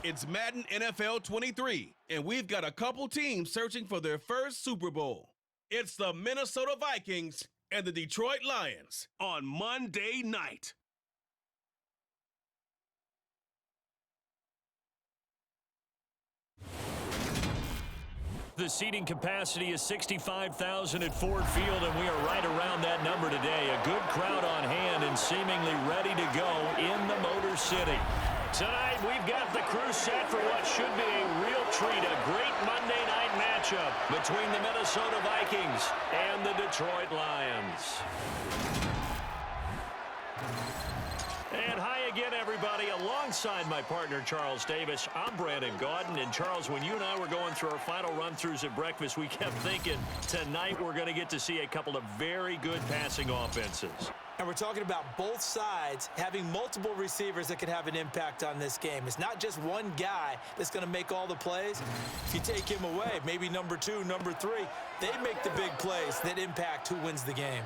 It's Madden NFL 23, and we've got a couple teams searching for their first Super Bowl. It's the Minnesota Vikings and the Detroit Lions on Monday night. The seating capacity is 65,000 at Ford Field, and we are right around that number today. A good crowd on hand and seemingly ready to go in the Motor City. Tonight, we've got the crew set for what should be a real treat, a great Monday night matchup between the Minnesota Vikings and the Detroit Lions. And hi again, everybody. Alongside my partner, Charles Davis, I'm Brandon Gaudin. And Charles, when you and I were going through our final run-throughs at breakfast, we kept thinking tonight we're going to get to see a couple of very good passing offenses. And we're talking about both sides having multiple receivers that can have an impact on this game. It's not just one guy that's going to make all the plays. If you take him away, maybe number 2, number 3, they make the big plays that impact who wins the game.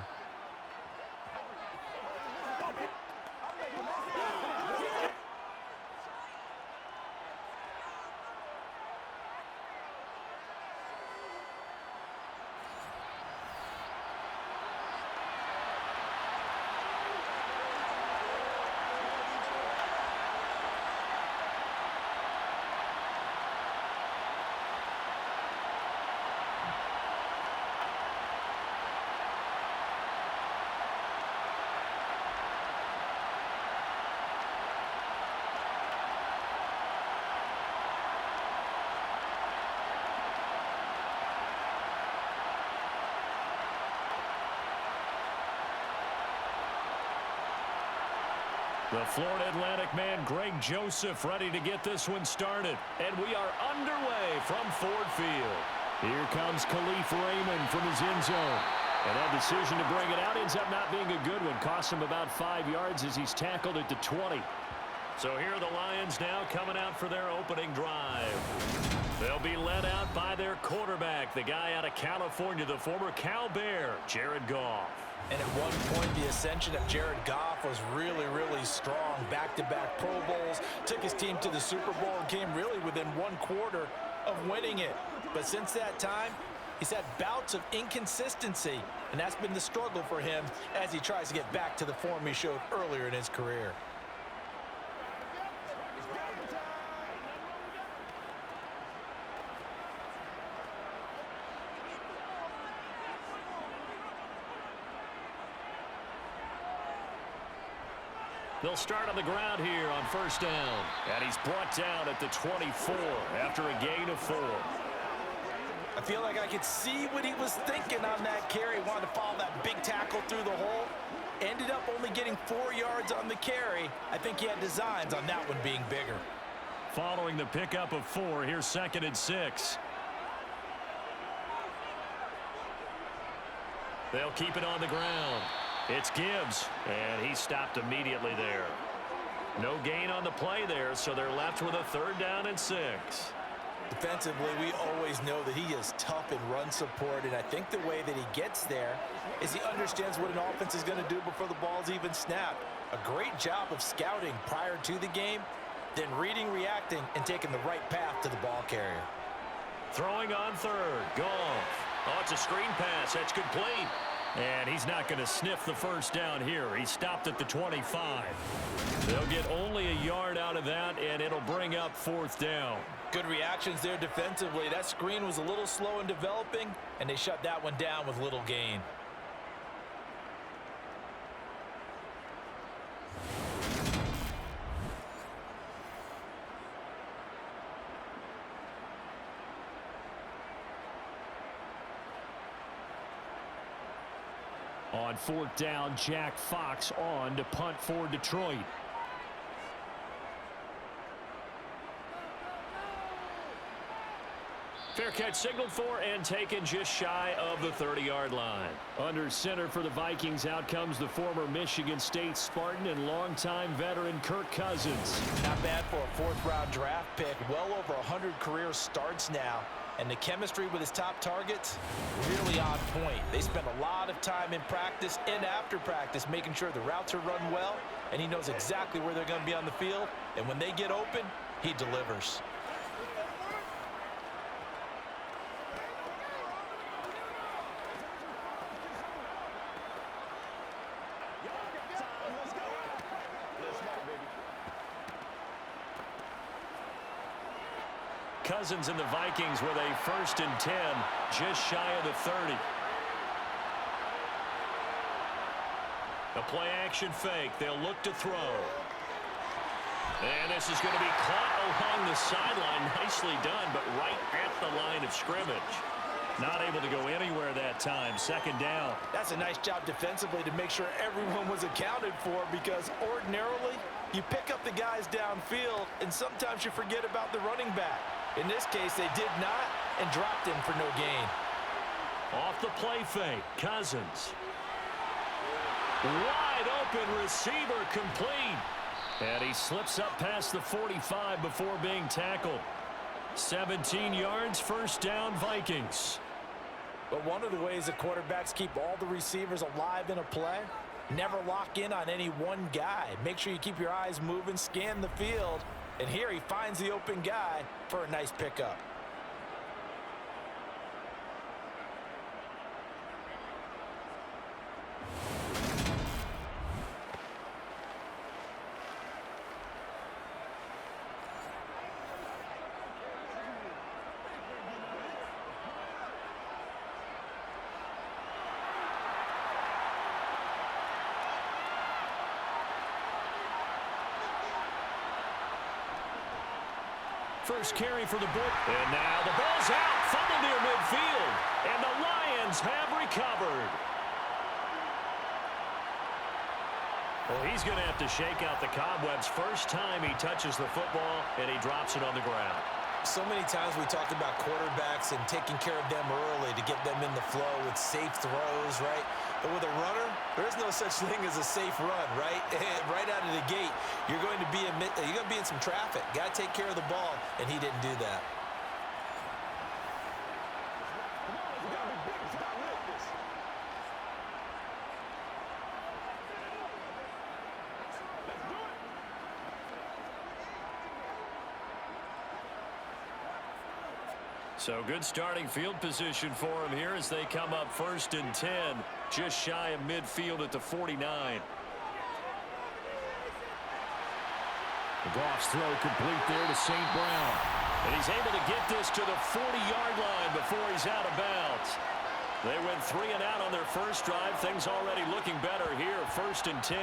The Florida Atlantic man, Greg Joseph, ready to get this one started. And we are underway from Ford Field. Here comes Khalif Raymond from his end zone. And that decision to bring it out ends up not being a good one. Cost him about 5 yards as he's tackled at the 20. So here are the Lions now coming out for their opening drive. They'll be led out by their quarterback, the guy out of California, the former Cal Bear, Jared Goff. And at one point, the ascension of Jared Goff was really, really strong. Back-to-back Pro Bowls, took his team to the Super Bowl, and came really within 1 quarter of winning it. But since that time, he's had bouts of inconsistency, and that's been the struggle for him as he tries to get back to the form he showed earlier in his career. They'll start on the ground here on first down. And he's brought down at the 24 after a gain of 4. I feel like I could see what he was thinking on that carry. Wanted to follow that big tackle through the hole. Ended up only getting 4 yards on the carry. I think he had designs on that one being bigger. Following the pickup of 4, here's 2nd and 6. They'll keep it on the ground. It's Gibbs, and he stopped immediately there. No gain on the play there, so they're left with a 3rd down and 6. Defensively, we always know that he is tough in run support, and I think the way that he gets there is he understands what an offense is going to do before the ball's even snapped. A great job of scouting prior to the game, then reading, reacting, and taking the right path to the ball carrier. Throwing on 3rd, Goff. Oh, it's a screen pass. That's complete. And he's not going to sniff the first down here. He stopped at the 25. They'll get only a yard out of that, and it'll bring up 4th down. Good reactions there defensively. That screen was a little slow in developing, and they shut that one down with little gain. On 4th down, Jack Fox on to punt for Detroit. Fair catch signaled for and taken just shy of the 30-yard line. Under center for the Vikings, out comes the former Michigan State Spartan and longtime veteran Kirk Cousins. Not bad for a 4th-round draft pick. Well over 100 career starts now. And the chemistry with his top targets, really on point. They spend a lot of time in practice and after practice making sure the routes are run well, and he knows exactly where they're going to be on the field. And when they get open, he delivers. Cousins and the Vikings with a 1st and 10, just shy of the 30. A play-action fake. They'll look to throw. And this is going to be caught along the sideline. Nicely done, but right at the line of scrimmage. Not able to go anywhere that time. 2nd down. That's a nice job defensively to make sure everyone was accounted for, because ordinarily you pick up the guys downfield and sometimes you forget about the running back. In this case, they did not and dropped him for no gain. Off the play fake, Cousins. Wide open receiver, complete. And he slips up past the 45 before being tackled. 17 yards, 1st down, Vikings. But one of the ways the quarterbacks keep all the receivers alive in a play, never lock in on any one guy. Make sure you keep your eyes moving, scan the field. And here he finds the open guy for a nice pickup. First carry for the book. And now the ball's out. Fumble near midfield. And the Lions have recovered. Well, he's going to have to shake out the cobwebs. First time he touches the football, and he drops it on the ground. So many times we talk about quarterbacks and taking care of them early to get them in the flow with safe throws, right? But with a runner, there is no such thing as a safe run, right? Right out of the gate, you're going to be in some traffic. Got to take care of the ball, and he didn't do that. So good starting field position for him here as they come up 1st and 10, just shy of midfield at the 49. Goff's throw complete there to St. Brown. And he's able to get this to the 40-yard line before he's out of bounds. They went 3 and out on their first drive. Things already looking better here, 1st and 10.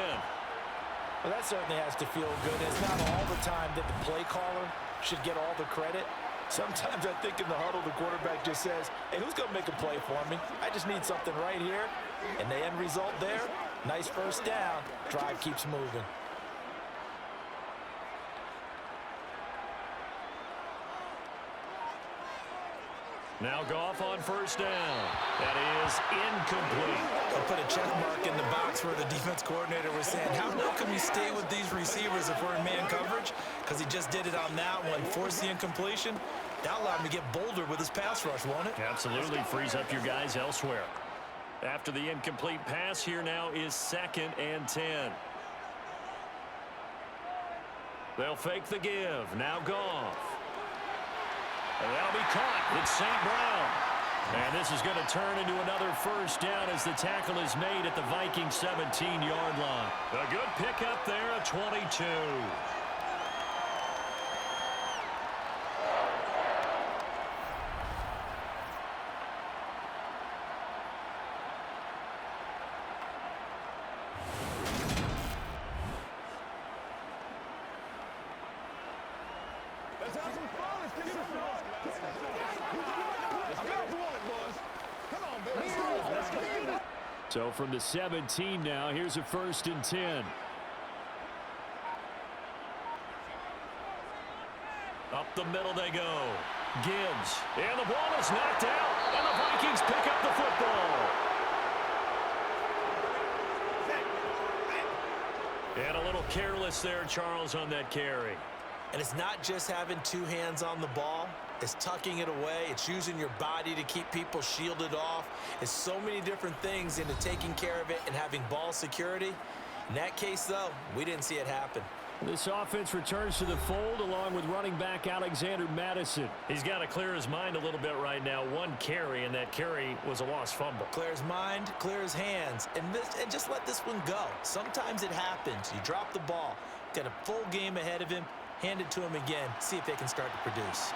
Well, that certainly has to feel good. It's not all the time that the play caller should get all the credit. Sometimes I think in the huddle, the quarterback just says, hey, who's going to make a play for me? I just need something right here. And the end result there, nice 1st down. Drive keeps moving. Now Goff on 1st down. That is incomplete. I'll put a check mark in the box where the defense coordinator was saying, how can we stay with these receivers if we're in man coverage? Because he just did it on that one, forced the incompletion. That allowed him to get bolder with his pass rush, won't it? Absolutely, frees up your guys elsewhere. After the incomplete pass, here now is 2nd and 10. They'll fake the give. Now Goff. And that'll be caught. It's St. Brown. And this is going to turn into another 1st down as the tackle is made at the Vikings 17-yard line. A good pickup there, a 22. So from the 17 now, here's a 1st and 10. Up the middle they go. Gibbs. And the ball is knocked out. And the Vikings pick up the football. And a little careless there, Charles, on that carry. And it's not just having 2 hands on the ball. It's tucking it away. It's using your body to keep people shielded off. It's so many different things into taking care of it and having ball security. In that case, though, we didn't see it happen. This offense returns to the fold along with running back Alexander Madison. He's got to clear his mind a little bit right now. One carry, and that carry was a lost fumble. Clear his mind, clear his hands, and just let this one go. Sometimes it happens. You drop the ball. Got a full game ahead of him. Hand it to him again. See if they can start to produce.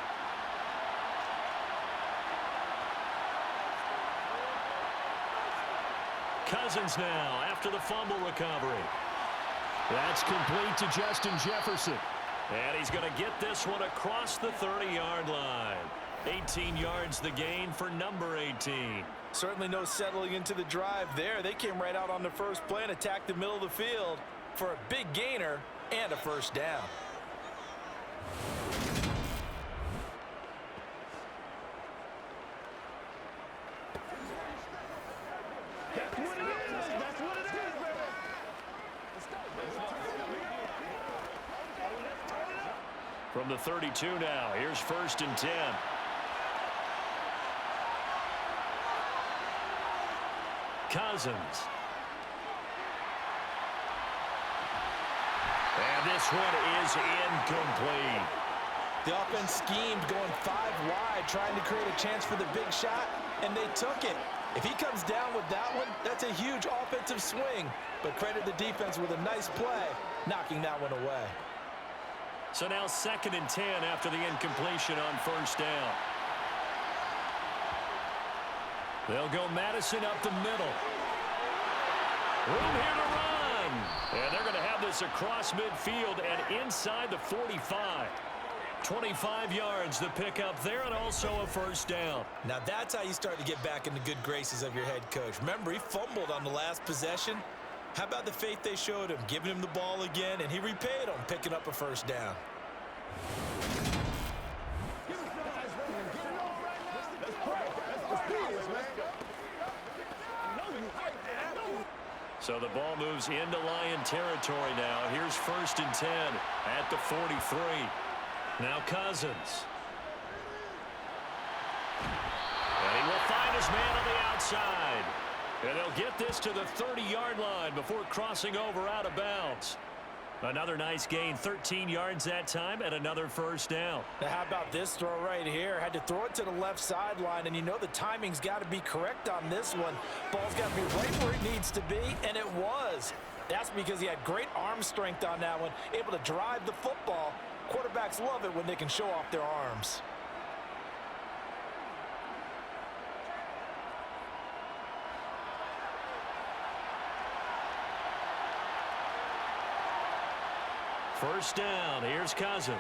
Cousins now after the fumble recovery. That's complete to Justin Jefferson. And he's going to get this one across the 30-yard line. 18 yards the gain for number 18. Certainly no settling into the drive there. They came right out on the first play and attacked the middle of the field for a big gainer and a first down. From the 32 now, here's 1st and 10. Cousins. And this one is incomplete. The offense schemed going 5 wide, trying to create a chance for the big shot, and they took it. If he comes down with that one, that's a huge offensive swing. But credit the defense with a nice play, knocking that one away. So now 2nd and 10 after the incompletion on 1st down. They'll go Madison up the middle. Room here to run. And they're going to have this across midfield and inside the 45. 25 yards to pick up there and also a first down. Now that's how you start to get back in the good graces of your head coach. Remember, he fumbled on the last possession. How about the faith they showed him, giving him the ball again, and he repaid them, picking up a first down. So the ball moves into Lion territory now. Here's 1st and 10 at the 43. Now Cousins. And he will find his man on the outside. And they'll get this to the 30-yard line before crossing over out of bounds. Another nice gain, 13 yards that time, and another first down. Now how about this throw right here? Had to throw it to the left sideline, and you know the timing's got to be correct on this one. Ball's got to be right where it needs to be, and it was. That's because he had great arm strength on that one, able to drive the football. Quarterbacks love it when they can show off their arms. First down, here's Cousins.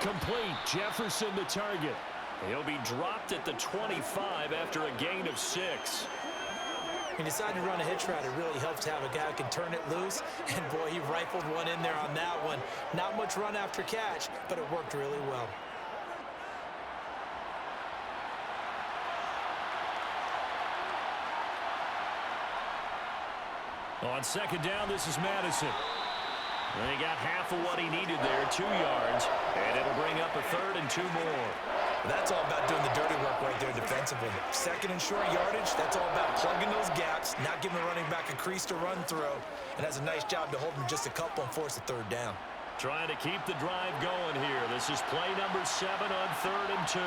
Complete, Jefferson the target. He'll be dropped at the 25 after a gain of 6. He decided to run a hitch route. It really helps to have a guy who can turn it loose. And, boy, he rifled one in there on that one. Not much run after catch, but it worked really well. On 2nd down, this is Madison. And he got half of what he needed there, 2 yards, and it'll bring up a 3rd and 2 more. That's all about doing the dirty work right there defensively. 2nd and short yardage, that's all about plugging those gaps, not giving the running back a crease to run through, and has a nice job to hold him just a couple and force a 3rd down. Trying to keep the drive going here. This is play number 7 on 3rd and 2.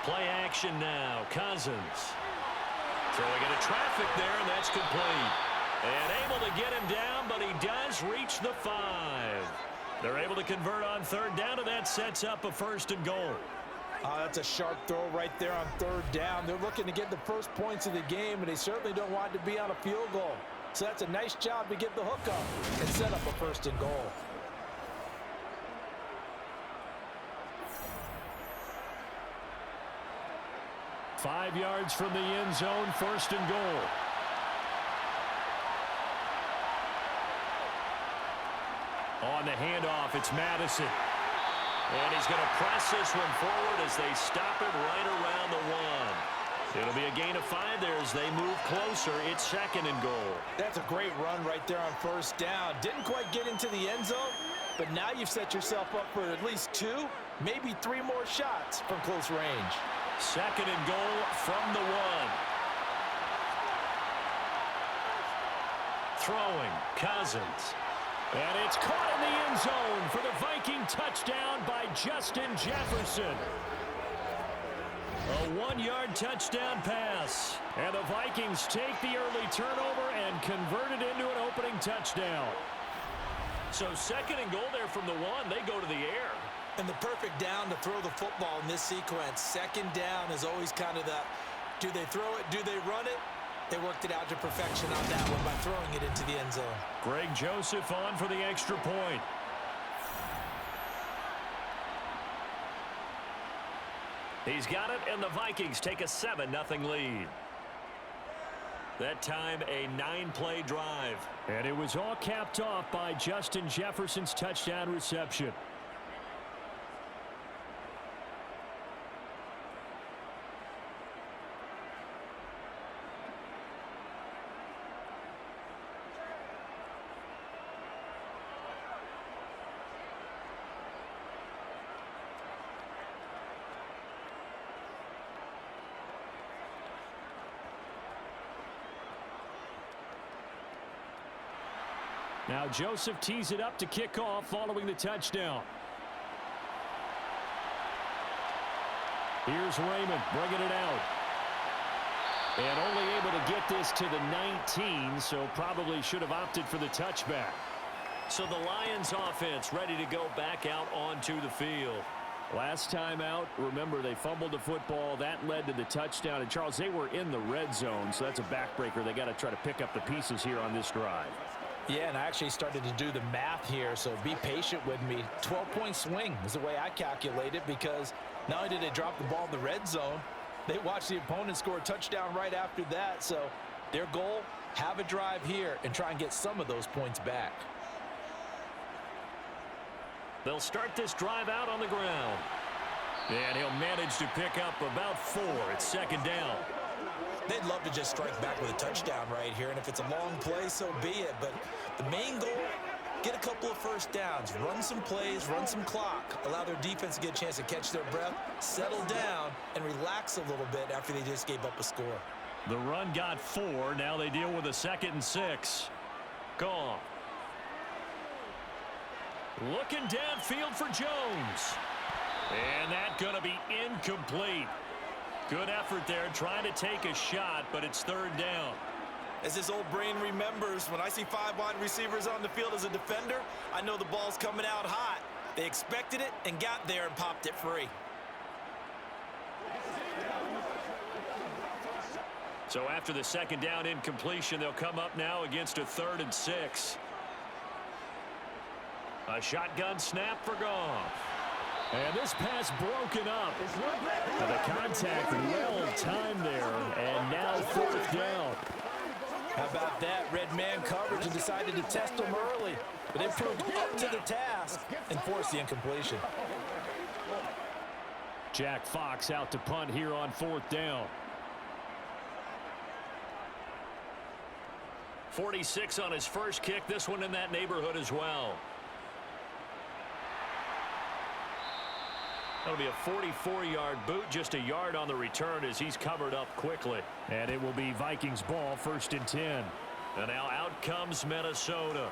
Play action now, Cousins. Throwing into traffic there, and that's complete. And able to get him down, but he does reach the 5. They're able to convert on 3rd down, and that sets up a 1st and goal. That's a sharp throw right there on 3rd down. They're looking to get the first points of the game, and they certainly don't want it to be on a field goal. So that's a nice job to get the hook up and set up a 1st and goal. Five yards from the end zone, 1st and goal. On the handoff, it's Madison. And he's going to press this one forward as they stop it right around the 1. It'll be a gain of 5 there as they move closer. It's 2nd and goal. That's a great run right there on 1st down. Didn't quite get into the end zone, but now you've set yourself up for at least 2, maybe 3 more shots from close range. 2nd and goal from the 1. Throwing, Cousins. And it's caught in the end zone for the Viking touchdown by Justin Jefferson. A 1-yard touchdown pass. And the Vikings take the early turnover and convert it into an opening touchdown. So 2nd and goal there from the 1. They go to the air. And the perfect down to throw the football in this sequence. 2nd down is always kind of the, do they throw it, do they run it? They worked it out to perfection on that one by throwing it into the end zone. Greg Joseph on for the extra point. He's got it, and the Vikings take a 7-0 lead. That time, a 9-play drive. And it was all capped off by Justin Jefferson's touchdown reception. Now Joseph tees it up to kick off following the touchdown. Here's Raymond bringing it out. And only able to get this to the 19, so probably should have opted for the touchback. So the Lions offense ready to go back out onto the field. Last time out, remember, they fumbled the football. That led to the touchdown. And, Charles, they were in the red zone, so that's a backbreaker. They got to try to pick up the pieces here on this drive. Yeah, and I actually started to do the math here, so be patient with me. 12-point swing is the way I calculate it, because not only did they drop the ball in the red zone, they watched the opponent score a touchdown right after that. So their goal, have a drive here and try and get some of those points back. They'll start this drive out on the ground. And he'll manage to pick up about 4. It's 2nd down. They'd love to just strike back with a touchdown right here, and if it's a long play, so be it. But the main goal, get a couple of first downs, run some plays, run some clock, allow their defense to get a chance to catch their breath, settle down, and relax a little bit after they just gave up a score. The run got 4. Now they deal with a 2nd and 6. Gone. Looking downfield for Jones. And that's going to be incomplete. Good effort there, trying to take a shot, but it's 3rd down. As this old brain remembers, when I see 5 wide receivers on the field as a defender, I know the ball's coming out hot. They expected it and got there and popped it free. So after the 2nd down incompletion, they'll come up now against a 3rd and 6. A shotgun snap for Goff. And this pass broken up. The contact well timed there, and now 4th down. How about that? Red man coverage and decided to test them early, but it proved up to the task and forced the incompletion. Jack Fox out to punt here on 4th down. 46 on his first kick. This one in that neighborhood as well. That'll be a 44-yard boot, just a yard on the return as he's covered up quickly. And it will be Vikings ball, 1st and 10. And now out comes Minnesota.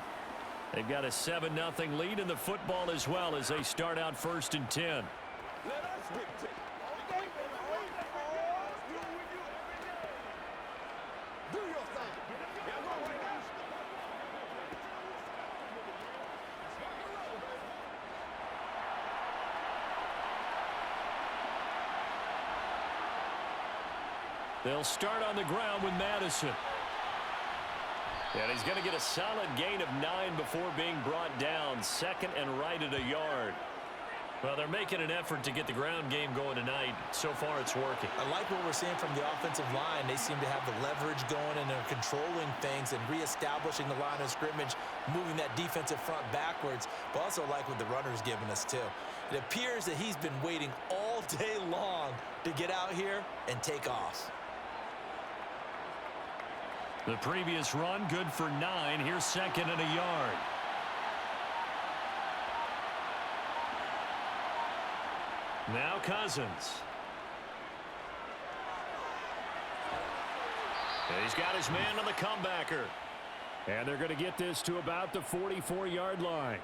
They've got a 7-0 lead in the football as well as they start out 1st and 10. They'll start on the ground with Madison. And he's going to get a solid gain of 9 before being brought down. 2nd and right at a yard. Well, they're making an effort to get the ground game going tonight. So far, it's working. I like what we're seeing from the offensive line. They seem to have the leverage going, and they're controlling things and reestablishing the line of scrimmage, moving that defensive front backwards. But also like what the runner's giving us, too. It appears that he's been waiting all day long to get out here and take off. The previous run, good for 9. Here's 2nd and a yard. Now Cousins. And he's got his man on the comebacker. And they're going to get this to about the 44-yard line.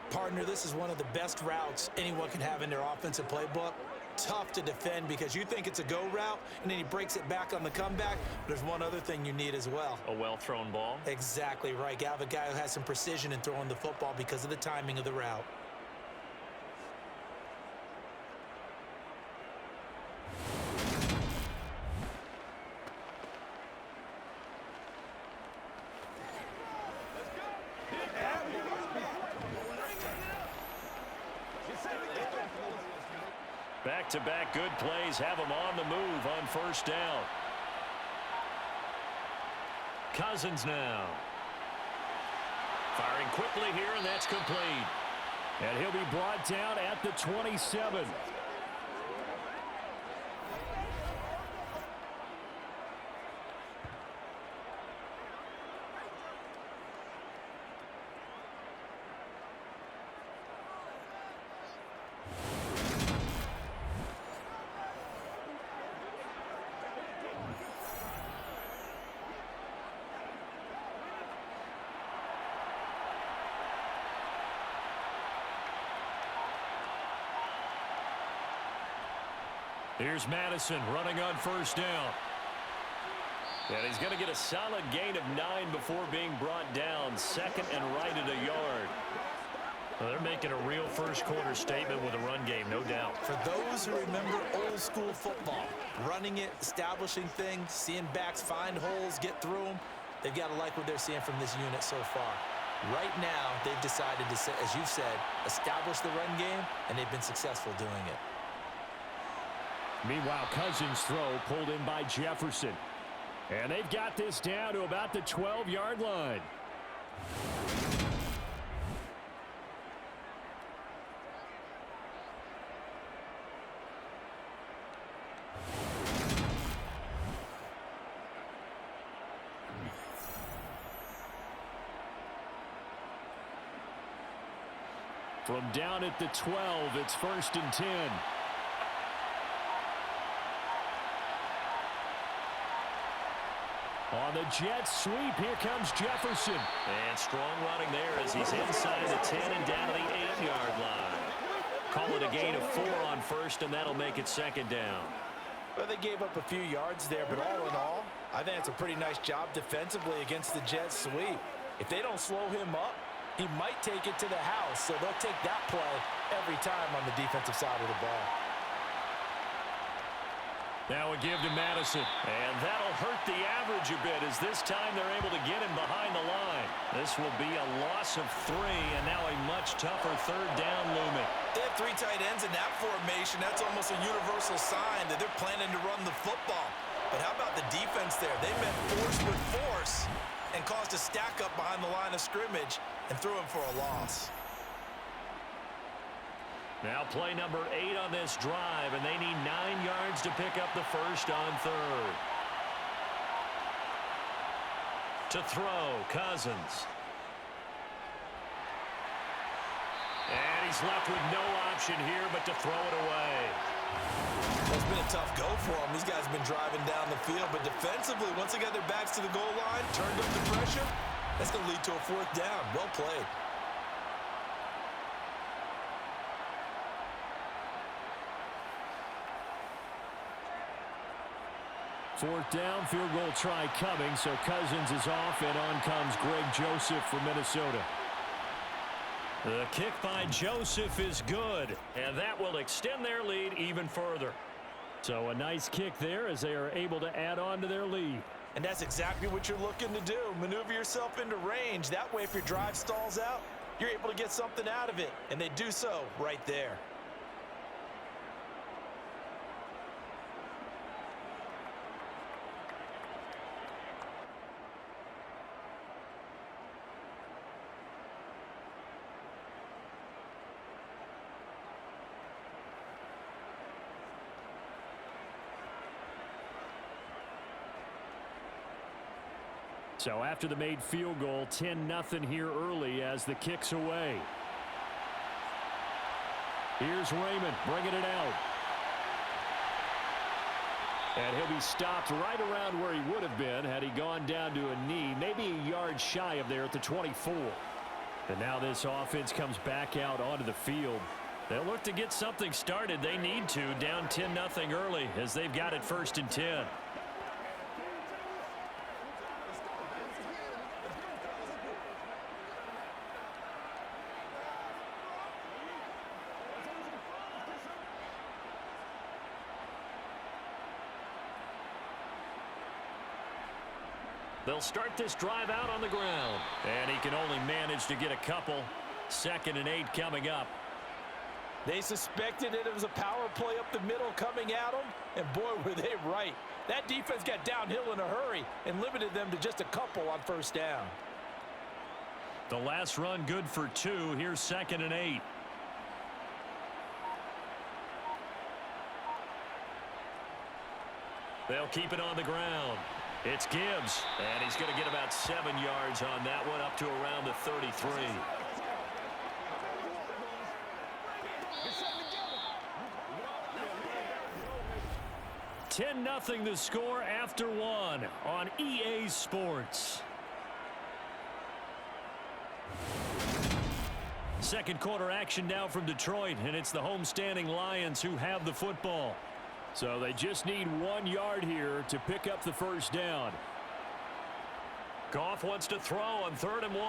Partner, this is one of the best routes anyone can have in their offensive playbook. Tough to defend because you think it's a go route, and then he breaks it back on the comeback. There's one other thing you need as well. A well-thrown ball? Exactly right. You have a guy who has some precision in throwing the football because of the timing of the route. Back-to-back good plays have him on the move on first down. Cousins now. Firing quickly here, and that's complete. And he'll be brought down at the 27. Here's Madison running on first down. And he's going to get a solid gain of 9 before being brought down. Second and right at a yard. Well, they're making a real first-quarter statement with a run game, no doubt. For those who remember old-school football, running it, establishing things, seeing backs find holes, get through them, they've got to like what they're seeing from this unit so far. Right now, they've decided to, as you've said, establish the run game, and they've been successful doing it. Meanwhile, Cousins' throw pulled in by Jefferson. And they've got this down to about the 12-yard line. From down at the 12, it's 1st and 10. On the jet sweep, here comes Jefferson. And strong running there as he's inside the 10 and down to the 8-yard line. Call it a gain of 4 on first, and that'll make it 2nd down. Well, they gave up a few yards there, but all in all, I think it's a pretty nice job defensively against the jet sweep. If they don't slow him up, he might take it to the house, so they'll take that play every time on the defensive side of the ball. Now a give to Madison. And that'll hurt the average a bit as this time they're able to get him behind the line. This will be a loss of 3, and now a much tougher 3rd down looming. They have 3 tight ends in that formation. That's almost a universal sign that they're planning to run the football. But how about the defense there? They met force with force and caused a stack up behind the line of scrimmage and threw him for a loss. Now play number 8 on this drive, and they need 9 yards to pick up the first on 3rd. To throw, Cousins. And he's left with no option here but to throw it away. Well, it's been a tough go for them. These guys have been driving down the field, but defensively, once they got their backs to the goal line, turned up the pressure, that's going to lead to a 4th down. Well played. Fourth down, field goal try coming, so Cousins is off, and on comes Greg Joseph from Minnesota. The kick by Joseph is good, and that will extend their lead even further. So a nice kick there as they are able to add on to their lead. And that's exactly what you're looking to do. Maneuver yourself into range. That way, if your drive stalls out, you're able to get something out of it. And they do so right there. So after the made field goal, 10-0 here early as the kick's away. Here's Raymond bringing it out. And he'll be stopped right around where he would have been had he gone down to a knee, maybe a yard shy of there at the 24. And now this offense comes back out onto the field. They'll look to get something started. They need to, down 10-0 early as they've got it 1st and 10. They'll start this drive out on the ground. And he can only manage to get a couple. 2nd and 8 coming up. They suspected it was a power play up the middle coming at them, and boy, were they right. That defense got downhill in a hurry and limited them to just a couple on 1st down. The last run good for 2. Here's 2nd and 8. They'll keep it on the ground. It's Gibbs, and he's going to get about 7 yards on that one, up to around the 33. 10-0 the score after 1 on EA Sports. Second quarter action now from Detroit, and it's the homestanding Lions who have the football. So they just need 1 yard here to pick up the 1st down. Goff wants to throw on 3rd and 1.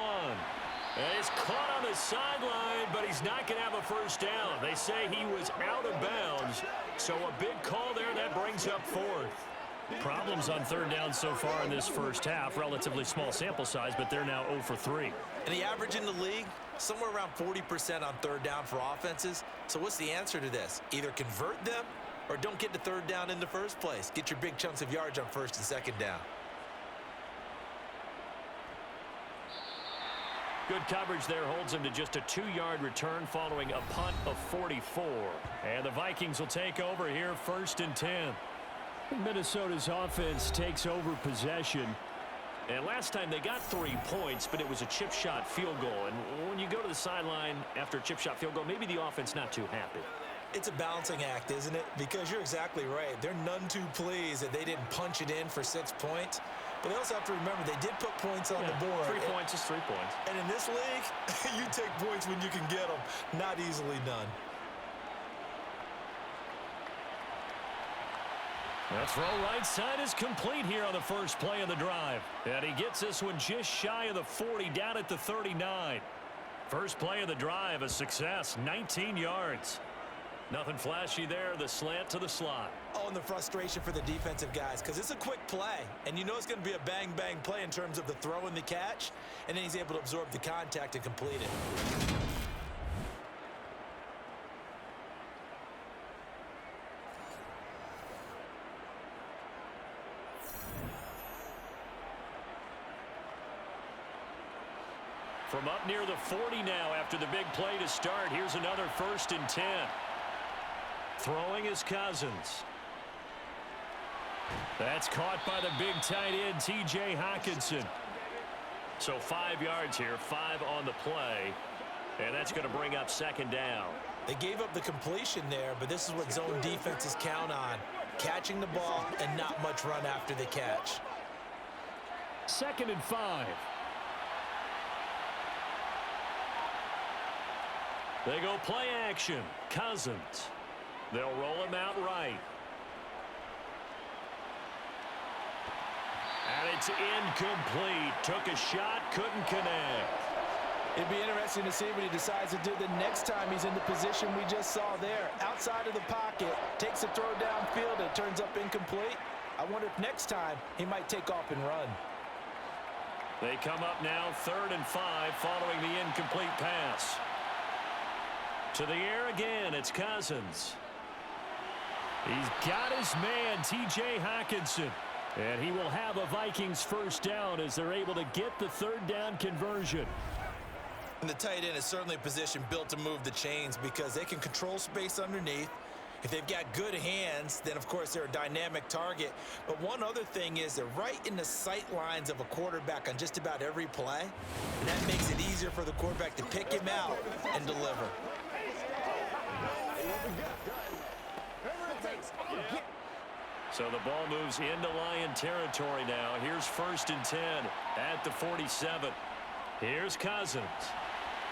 And he's caught on the sideline, but he's not going to have a 1st down. They say he was out of bounds. So a big call there that brings up 4th. Problems on 3rd down so far in this 1st half. Relatively small sample size, but they're now 0 for 3. And the average in the league, somewhere around 40% on 3rd down for offenses. So what's the answer to this? Either convert them or don't get to 3rd down in the first place. Get your big chunks of yards on 1st and 2nd down. Good coverage there holds him to just a 2-yard return following a punt of 44. And the Vikings will take over here 1st and 10. Minnesota's offense takes over possession. And last time they got 3 points, but it was a chip shot field goal. And when you go to the sideline after a chip shot field goal, maybe the offense not too happy. It's a balancing act, isn't it? Because you're exactly right. They're none too pleased that they didn't punch it in for 6 points. But they also have to remember they did put points on the board. 3 points is 3 points. And in this league, you take points when you can get them. Not easily done. The throw right side is complete here on the first play of the drive. And he gets this one just shy of the 40, down at the 39. First play of the drive, a success, 19 yards. Nothing flashy there, the slant to the slot. Oh, and the frustration for the defensive guys, because it's a quick play, and you know it's going to be a bang-bang play in terms of the throw and the catch, and then he's able to absorb the contact and complete it. From up near the 40 now after the big play to start, here's another 1st and 10. Throwing is Cousins. That's caught by the big tight end, T.J. Hockenson. So 5 yards here, 5 on the play. And that's going to bring up 2nd down. They gave up the completion there, but this is what zone defenses count on. Catching the ball and not much run after the catch. 2nd and 5. They go play action. Cousins. They'll roll him out right. And it's incomplete. Took a shot, couldn't connect. It'd be interesting to see what he decides to do the next time he's in the position we just saw there. Outside of the pocket, takes a throw downfield, it turns up incomplete. I wonder if next time he might take off and run. They come up now 3rd and 5 following the incomplete pass. To the air again, it's Cousins. He's got his man, T.J. Hockenson. And he will have a Vikings 1st down as they're able to get the 3rd down conversion. And the tight end is certainly a position built to move the chains because they can control space underneath. If they've got good hands, then of course they're a dynamic target. But one other thing is they're right in the sight lines of a quarterback on just about every play. And that makes it easier for the quarterback to pick him out and deliver. So the ball moves into Lion territory now. Here's 1st and 10 at the 47. Here's Cousins.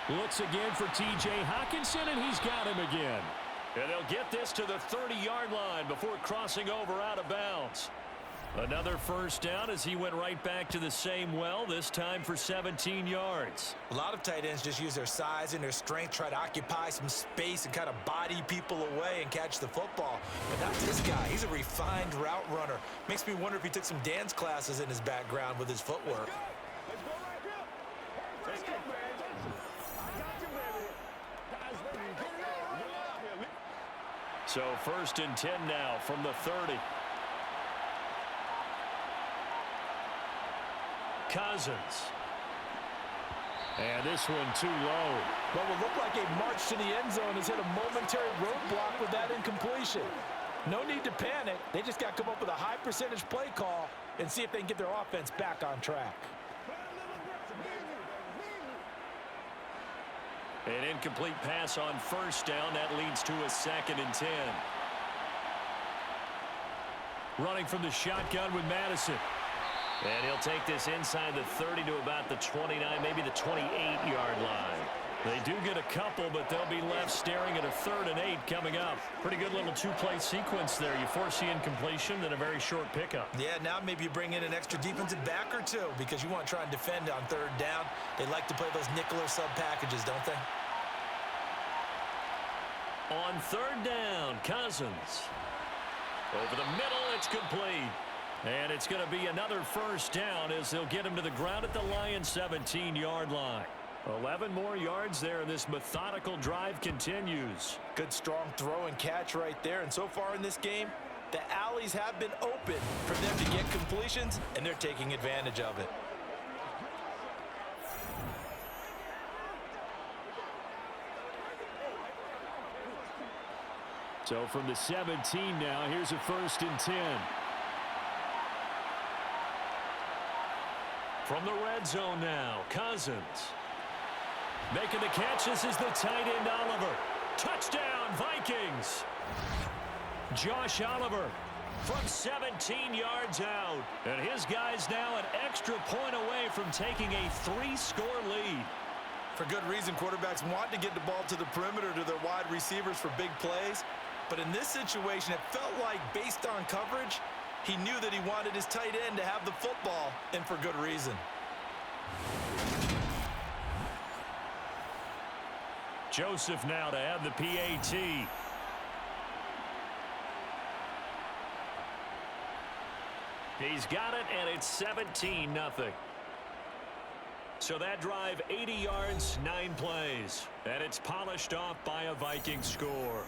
Looks again for T.J. Hockenson, and he's got him again. And they'll get this to the 30-yard line before crossing over out of bounds. Another 1st down as he went right back to the same well, this time for 17 yards. A lot of tight ends just use their size and their strength, try to occupy some space and kind of body people away and catch the football. But not this guy. He's a refined route runner. Makes me wonder if he took some dance classes in his background with his footwork. So 1st and 10 now from the 30. Cousins. And this one too low. What will look like a march to the end zone has hit a momentary roadblock with that incompletion. No need to panic. They just got to come up with a high percentage play call and see if they can get their offense back on track. An incomplete pass on 1st down. That leads to a 2nd and 10. Running from the shotgun with Madison. And he'll take this inside the 30 to about the 29, maybe the 28-yard line. They do get a couple, but they'll be left staring at a 3rd and 8 coming up. Pretty good little 2-play sequence there. You force the incompletion, then a very short pickup. Yeah, now maybe you bring in an extra defensive back or two because you want to try and defend on 3rd down. They like to play those nickel or sub packages, don't they? On 3rd down, Cousins. Over the middle, it's complete. And it's going to be another 1st down as they'll get him to the ground at the Lions' 17-yard line. 11 more yards there, and this methodical drive continues. Good strong throw and catch right there. And so far in this game, the alleys have been open for them to get completions, and they're taking advantage of it. So from the 17 now, here's a 1st and 10. From the red zone now, Cousins. Making the catch, this is the tight end Oliver. Touchdown, Vikings! Josh Oliver from 17 yards out. And his guys now an extra point away from taking a 3-score lead. For good reason, quarterbacks want to get the ball to the perimeter to their wide receivers for big plays. But in this situation, it felt like based on coverage, he knew that he wanted his tight end to have the football, and for good reason. Joseph now to have the PAT. He's got it, and it's 17-0. So that drive, 80 yards, 9 plays. And it's polished off by a Viking score.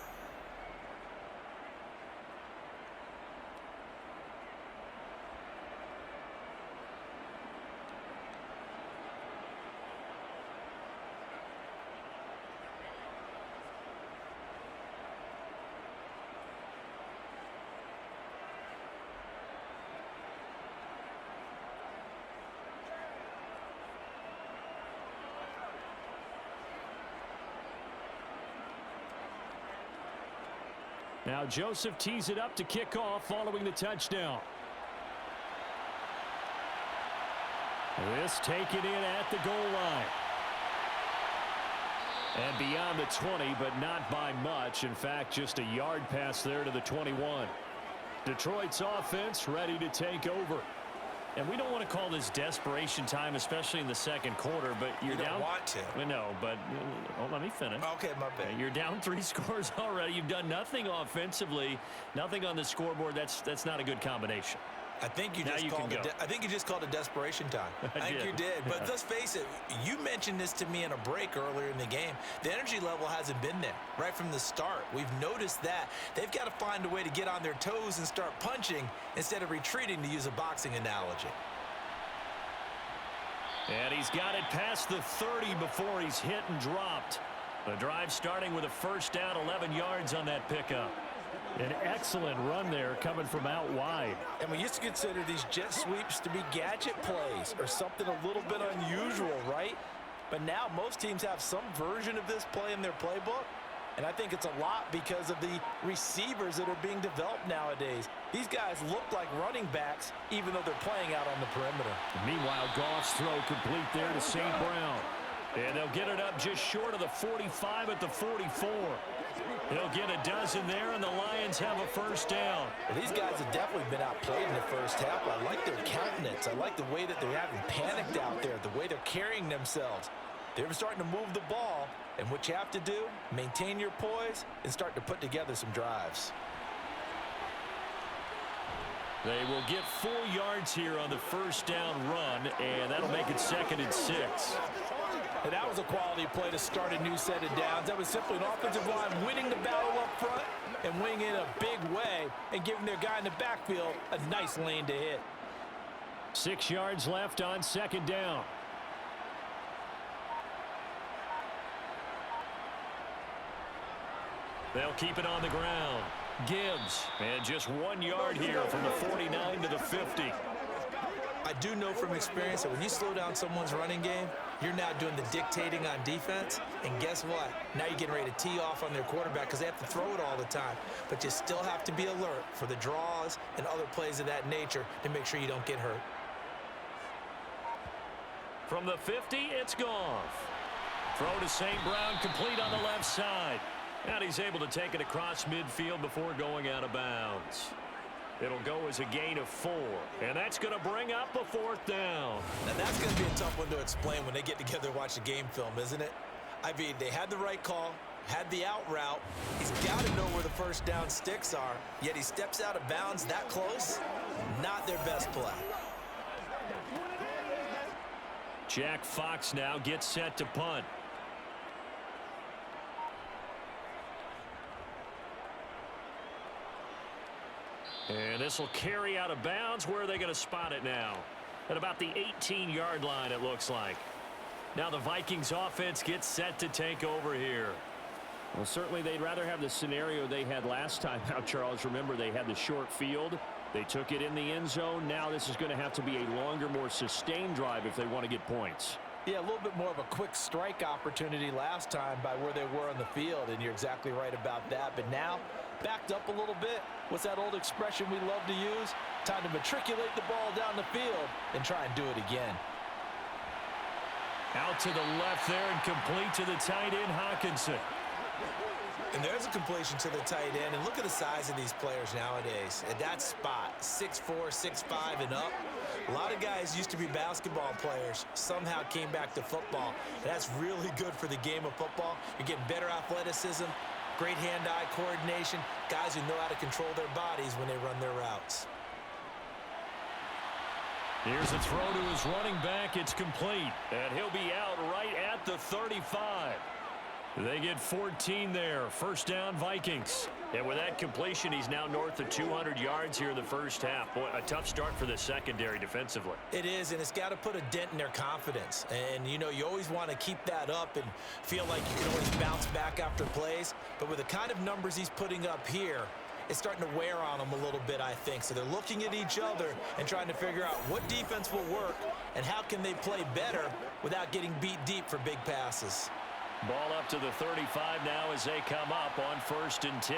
Now Joseph tees it up to kick off following the touchdown. This taken in at the goal line. And beyond the 20, but not by much. In fact, just a yard pass there to the 21. Detroit's offense ready to take over. And we don't want to call this desperation time, especially in the second quarter, but you're down. You don't want to. We know, but let me finish. Okay, my bad. You're down 3 scores already. You've done nothing offensively, nothing on the scoreboard. That's not a good combination. I think you just called it desperation time. I think you did. But let's face it, you mentioned this to me in a break earlier in the game. The energy level hasn't been there right from the start. We've noticed that. They've got to find a way to get on their toes and start punching instead of retreating, to use a boxing analogy. And he's got it past the 30 before he's hit and dropped. The drive starting with a 1st down, 11 yards on that pickup. An excellent run there coming from out wide. And we used to consider these jet sweeps to be gadget plays or something a little bit unusual, right? But now most teams have some version of this play in their playbook. And I think it's a lot because of the receivers that are being developed nowadays. These guys look like running backs, even though they're playing out on the perimeter. Meanwhile, Goff's throw complete there to St. Brown. And they'll get it up just short of the 45 at the 44. They'll get a dozen there, and the Lions have a first down. Well, these guys have definitely been outplayed in the first half. I like their countenance. I like the way that they haven't panicked out there, the way they're carrying themselves. They're starting to move the ball, and what you have to do, maintain your poise and start to put together some drives. They will get 4 yards here on the first down run, and that'll make it 2nd and 6. And that was a quality play to start a new set of downs. That was simply an offensive line winning the battle up front and winning it in a big way and giving their guy in the backfield a nice lane to hit. 6 yards left on 2nd down. They'll keep it on the ground. Gibbs, and just 1 yard here from the 49 to the 50. I do know from experience that when you slow down someone's running game, you're now doing the dictating on defense. And guess what? Now you're getting ready to tee off on their quarterback because they have to throw it all the time. But you still have to be alert for the draws and other plays of that nature to make sure you don't get hurt. From the 50, it's Goff. Throw to St. Brown, complete on the left side. And he's able to take it across midfield before going out of bounds. It'll go as a gain of 4. And that's going to bring up a 4th down. Now that's going to be a tough one to explain when they get together and watch the game film, isn't it? I mean, they had the right call, had the out route. He's got to know where the first down sticks are, yet he steps out of bounds that close. Not their best play. Jack Fox now gets set to punt. And this will carry out of bounds. Where are they going to spot it now? At about the 18-yard line, it looks like. Now the Vikings offense gets set to take over here. Well, certainly they'd rather have the scenario they had last time. Now, Charles, remember they had the short field. They took it in the end zone. Now this is going to have to be a longer, more sustained drive if they want to get points. Yeah, a little bit more of a quick strike opportunity last time by where they were on the field, and you're exactly right about that. But now, backed up a little bit. What's that old expression we love to use? Time to matriculate the ball down the field and try and do it again. Out to the left there and complete to the tight end, Hockenson. And there's a completion to the tight end. And look at the size of these players nowadays. At that spot, 6'4", 6'5", and up. A lot of guys used to be basketball players. Somehow came back to football. And that's really good for the game of football. You're getting better athleticism, great hand-eye coordination, guys who know how to control their bodies when they run their routes. Here's a throw to his running back. It's complete. And he'll be out right at the 35. They get 14 there. First down, Vikings. And with that completion, he's now north of 200 yards here in the first half. Boy, a tough start for the secondary defensively. It is, and it's got to put a dent in their confidence. And, you know, you always want to keep that up and feel like you can always bounce back after plays. But with the kind of numbers he's putting up here, it's starting to wear on them a little bit, I think. So they're looking at each other and trying to figure out what defense will work and how can they play better without getting beat deep for big passes. Ball up to the 35 now as they come up on 1st and 10.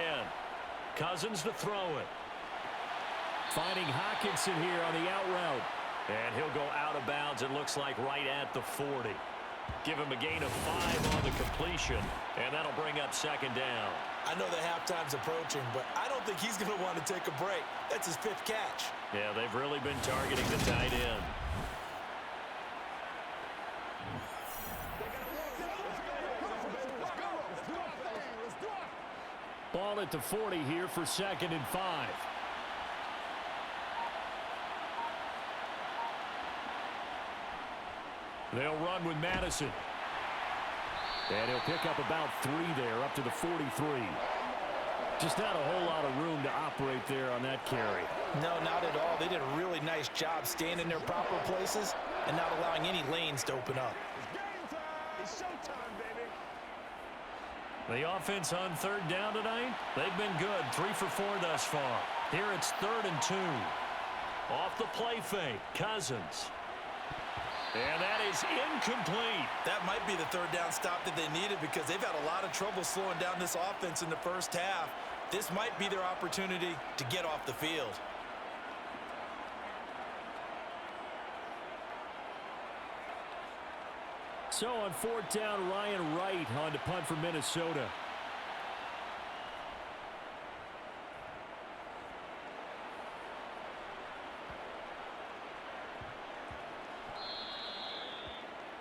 Cousins to throw it. Finding Hockenson here on the out route. And he'll go out of bounds, it looks like right at the 40. Give him a gain of 5 on the completion, and that'll bring up 2nd down. I know the halftime's approaching, but I don't think he's going to want to take a break. That's his 5th catch. Yeah, they've really been targeting the tight end. Ball at the 40 here for 2nd and 5. They'll run with Madison. And he'll pick up about 3 there, up to the 43. Just not a whole lot of room to operate there on that carry. No, not at all. They did a really nice job staying in their proper places and not allowing any lanes to open up. The offense on 3rd down tonight, they've been good. 3 for 4 thus far. Here it's 3rd and 2. Off the play fake, Cousins. And that is incomplete. That might be the third down stop that they needed because they've had a lot of trouble slowing down this offense in the first half. This might be their opportunity to get off the field. So on fourth down, Ryan Wright on to punt for Minnesota.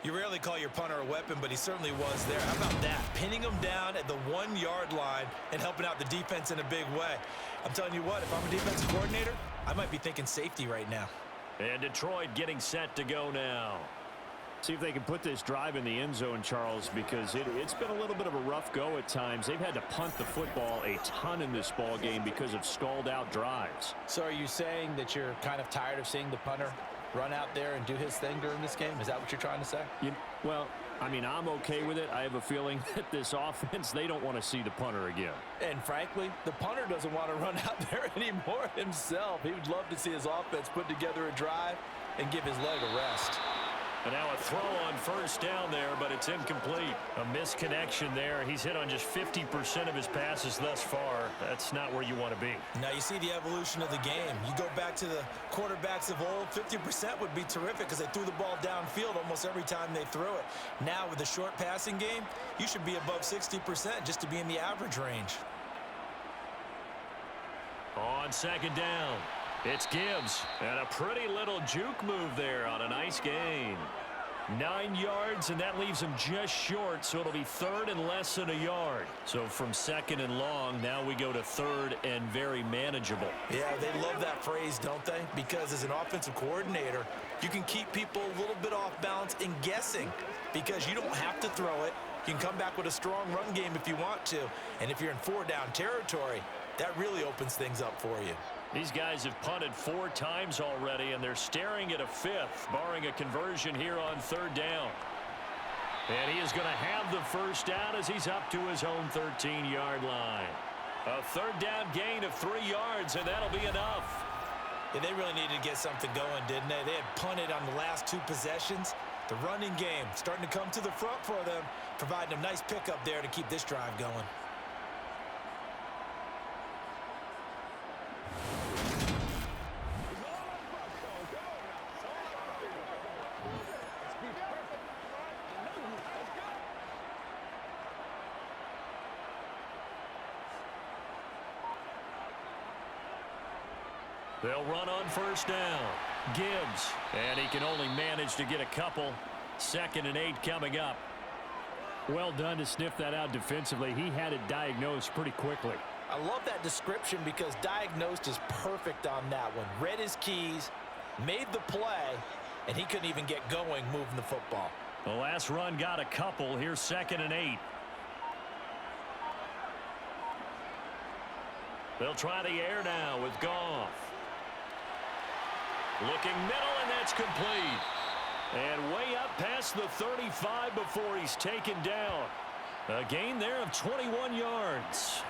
You rarely call your punter a weapon, but he certainly was there. How about that? Pinning him down at the 1-yard line and helping out the defense in a big way. I'm telling you what, if I'm a defensive coordinator, I might be thinking safety right now. And Detroit getting set to go now. See if they can put this drive in the end zone, Charles, because it's been a little bit of a rough go at times. They've had to punt the football a ton in this ball game because of stalled-out drives. So are you saying that you're kind of tired of seeing the punter run out there and do his thing during this game? Is that what you're trying to say? Well, I mean, I'm okay with it. I have a feeling that this offense, they don't want to see the punter again. And frankly, the punter doesn't want to run out there anymore himself. He would love to see his offense put together a drive and give his leg a rest. And now a throw on first down there, but it's incomplete. A misconnection there. He's hit on just 50% of his passes thus far. That's not where you want to be. Now you see the evolution of the game. You go back to the quarterbacks of old, 50% would be terrific because they threw the ball downfield almost every time they threw it. Now with the short passing game, you should be above 60% just to be in the average range. On second down, it's Gibbs. And a pretty little juke move there on a nice gain. 9 yards, and that leaves him just short, so it'll be third and less than a yard. So from second and long, now we go to third and very manageable. Yeah, they love that phrase, don't they? Because as an offensive coordinator, you can keep people a little bit off balance and guessing because you don't have to throw it. You can come back with a strong run game if you want to. And if you're in 4-down territory, that really opens things up for you. These guys have punted 4 times already, and they're staring at a 5th, barring a conversion here on third down. And he is going to have the first down as he's up to his own 13-yard line. A third down gain of 3 yards, and that'll be enough. Yeah, they really needed to get something going, didn't they? They had punted on the last 2 possessions. The running game starting to come to the front for them, providing a nice pickup there to keep this drive going. They'll run on first down. Gibbs, and he can only manage to get a couple. 2nd and 8 coming up. Well done to sniff that out defensively. He had it diagnosed pretty quickly. I love that description because diagnosed is perfect on that one. Read his keys, made the play, and he couldn't even get going moving the football. The last run got a couple. Here's 2nd and 8. They'll try the air now with Goff. Looking middle, and that's complete. And way up past the 35 before he's taken down. A gain there of 21 yards.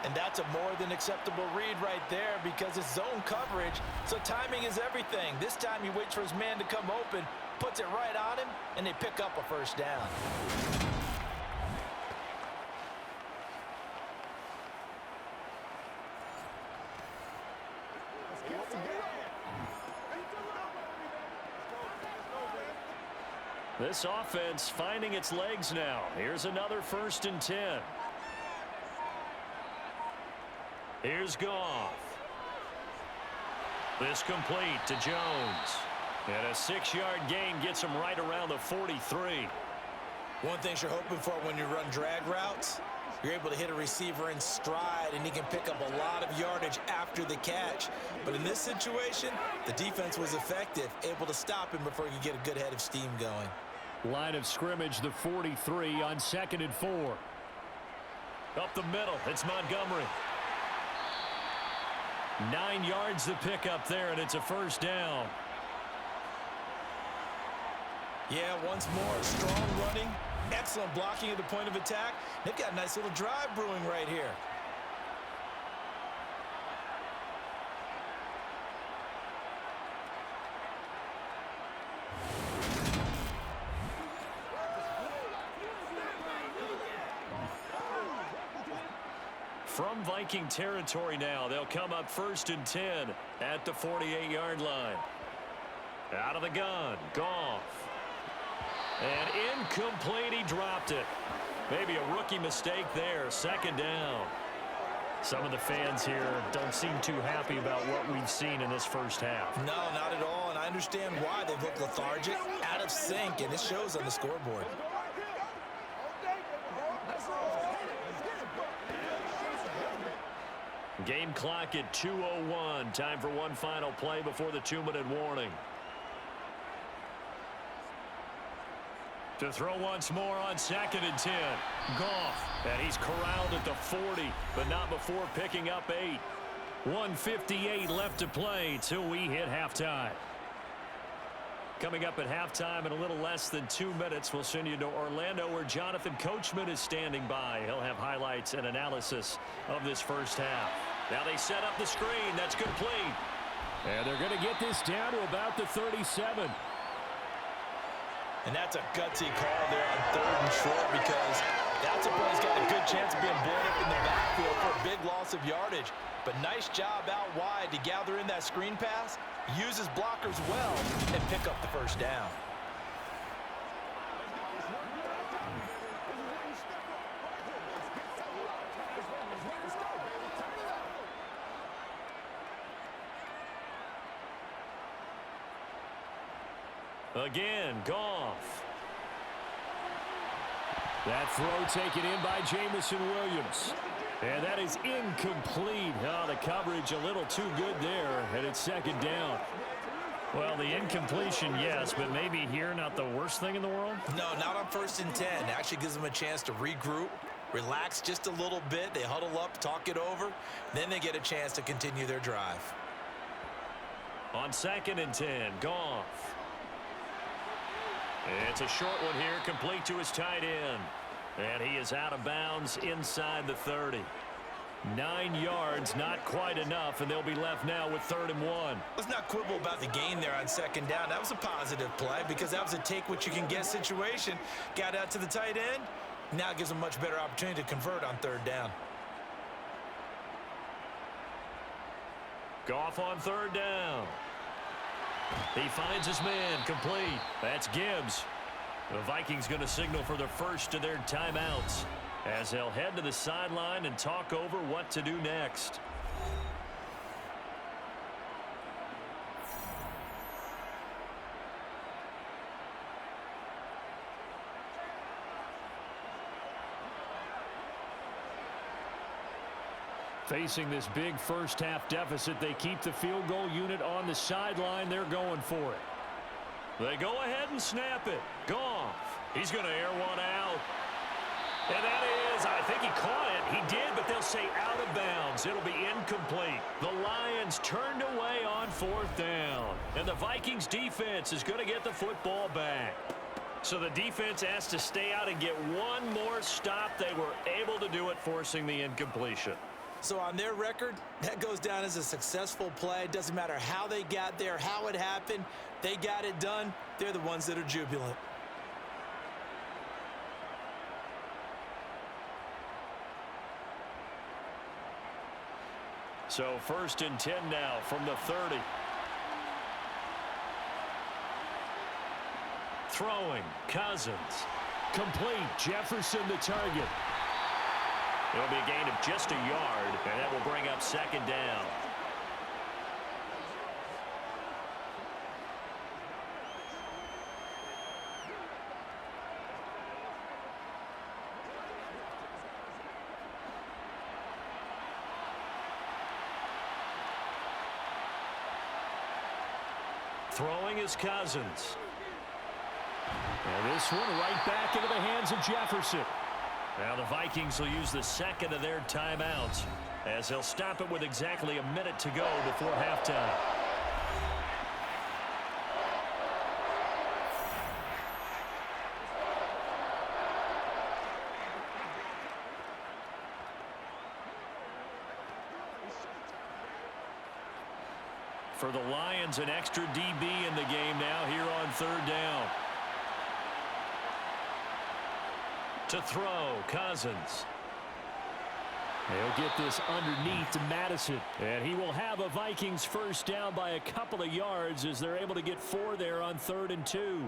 And that's a more than acceptable read right there because it's zone coverage, so timing is everything. This time he waits for his man to come open, puts it right on him, and they pick up a first down. This offense finding its legs now. Here's another 1st and 10. Here's Goff. This complete to Jones. And a 6-yard gain gets him right around the 43. One thing you're hoping for when you run drag routes, you're able to hit a receiver in stride, and he can pick up a lot of yardage after the catch. But in this situation, the defense was effective, able to stop him before he could get a good head of steam going. Line of scrimmage, the 43 on 2nd and 4. Up the middle, it's Montgomery. 9 yards to pick up there, and it's a first down. Yeah, once more, strong running, excellent blocking at the point of attack. They've got a nice little drive brewing right here. from Viking territory now. They'll come up 1st and 10 at the 48-yard line. Out of the gun, Goff. And incomplete, he dropped it. Maybe a rookie mistake there, 2nd down. Some of the fans here don't seem too happy about what we've seen in this first half. No, not at all, and I understand why. They've looked lethargic, out of sync, and it shows on the scoreboard. Game clock at 2:01. Time for one final play before the 2-minute warning. To throw once more on 2nd and 10. Goff. And he's corralled at the 40, but not before picking up 8. 1:58 left to play till we hit halftime. Coming up at halftime in a little less than 2 minutes, we'll send you to Orlando where Jonathan Coachman is standing by. He'll have highlights and analysis of this first half. Now they set up the screen. That's complete. And they're going to get this down to about the 37. And that's a gutsy call there on 3rd and short because that's a play that's got a good chance of being blown up in the backfield for a big loss of yardage. But nice job out wide to gather in that screen pass, use his blockers well, and pick up the 1st down. Again, Goff. That throw taken in by Jamison Williams. And that is incomplete. Oh, the coverage a little too good there, and it's 2nd down. Well, the incompletion, yes, but maybe here not the worst thing in the world? No, not on 1st and 10. It actually gives them a chance to regroup, relax just a little bit. They huddle up, talk it over. Then they get a chance to continue their drive. On 2nd and 10, Goff. It's a short one here, complete to his tight end. And he is out of bounds inside the 30. 9 yards, not quite enough, and they'll be left now with 3rd and 1. Let's not quibble about the gain there on 2nd down. That was a positive play because that was a take-what-you-can-get situation. Got out to the tight end. Now it gives them a much better opportunity to convert on 3rd down. Goff on 3rd down. He finds his man, complete. That's Gibbs. The Vikings going to signal for the first of their timeouts as they'll head to the sideline and talk over what to do next. Facing this big first half deficit, they keep the field goal unit on the sideline. They're going for it. They go ahead and snap it. Goff. He's going to air one out. And that is, I think he caught it. He did, but they'll say out of bounds. It'll be incomplete. The Lions turned away on 4th down. And the Vikings defense is going to get the football back. So the defense has to stay out and get one more stop. They were able to do it, forcing the incompletion. So on their record, that goes down as a successful play. It doesn't matter how they got there, how it happened. They got it done. They're the ones that are jubilant. So 1st and 10 now from the 30. Throwing, Cousins. Complete, Jefferson the target. It'll be a gain of just a yard, and that will bring up 2nd down. Throwing is Cousins. And this one right back into the hands of Jefferson. Now the Vikings will use the 2nd of their timeouts as they'll stop it with exactly a minute to go before halftime. For the Lions, an extra DB in the game now here on 3rd down. To throw, Cousins. They'll get this underneath to Madison. And he will have a Vikings first down by a couple of yards as they're able to get 4 there on 3rd and 2.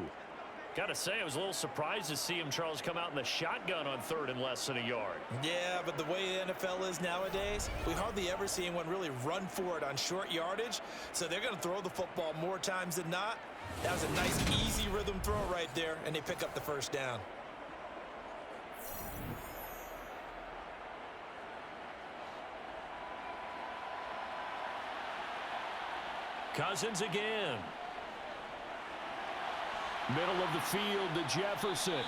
Got to say, I was a little surprised to see him, Charles, come out in the shotgun on 3rd and less than a yard. Yeah, but the way the NFL is nowadays, we hardly ever see anyone really run for it on short yardage. So they're going to throw the football more times than not. That was a nice, easy rhythm throw right there, and they pick up the first down. Cousins again. Middle of the field to Jefferson.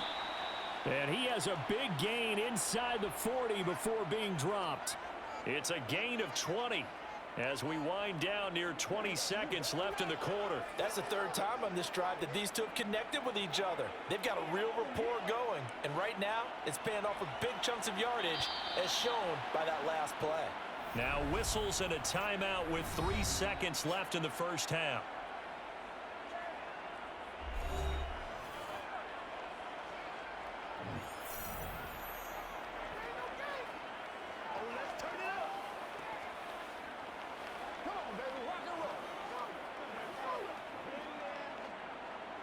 And he has a big gain inside the 40 before being dropped. It's a gain of 20 as we wind down near 20 seconds left in the quarter. That's the 3rd time on this drive that these two have connected with each other. They've got a real rapport going. And right now, it's paying off with big chunks of yardage as shown by that last play. Now whistles and a timeout with 3 seconds left in the first half.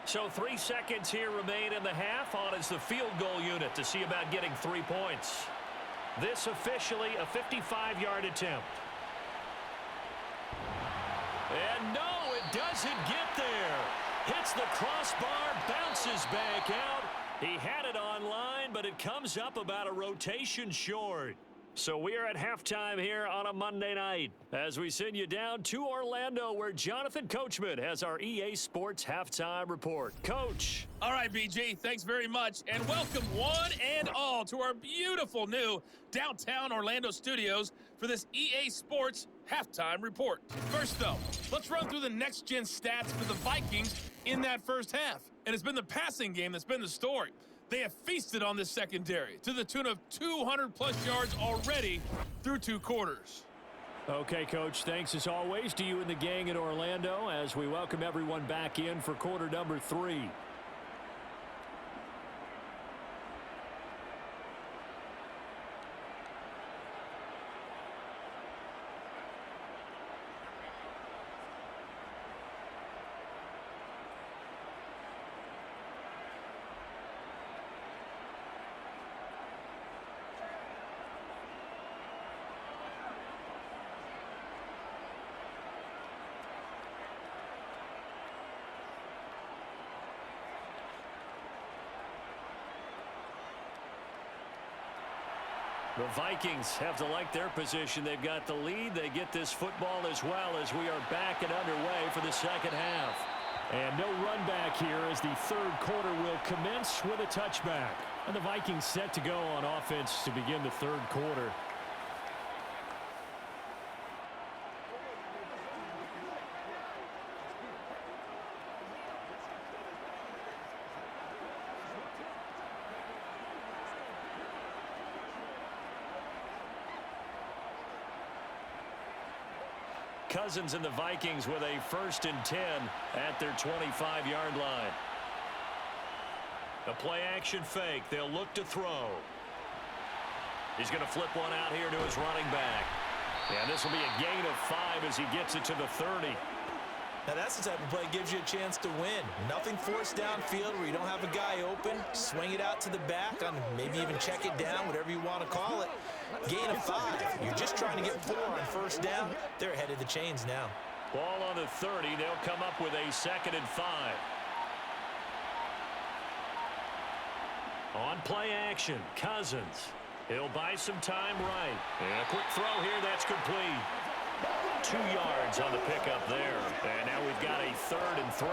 So 3 seconds here remain in the half. On is the field goal unit to see about getting 3 points. This officially a 55-yard attempt. And no, it doesn't get there. Hits the crossbar, bounces back out. He had it online, but it comes up about a rotation short. So we are at halftime here on a Monday night as we send you down to Orlando where Jonathan Coachman has our EA Sports Halftime Report. Coach. All right, BG, thanks very much, and welcome one and all to our beautiful new downtown Orlando studios for this EA Sports Halftime Report. First, though, let's run through the next-gen stats for the Vikings in that first half. And it's been the passing game that's been the story. They have feasted on this secondary to the tune of 200-plus yards already through 2 quarters. Okay, Coach, thanks as always to you and the gang in Orlando as we welcome everyone back in for quarter number 3. The Vikings have to like their position. They've got the lead. They get this football as well as we are back and underway for the second half. And no run back here as the 3rd quarter will commence with a touchback. And the Vikings set to go on offense to begin the 3rd quarter. Cousins and the Vikings with a 1st and 10 at their 25-yard line. A play-action fake. They'll look to throw. He's going to flip one out here to his running back. And this will be a gain of 5 as he gets it to the 30. Now that's the type of play that gives you a chance to win. Nothing forced downfield where you don't have a guy open. Swing it out to the back, on maybe even check it down, whatever you want to call it. Gain of 5. You're just trying to get 4 on first down. They're ahead of the chains now. Ball on the 30. They'll come up with a 2nd and 5. On play action, Cousins. He'll buy some time right. And a quick throw here. That's complete. 2 yards on the pickup there. And now we've got a 3rd and 3.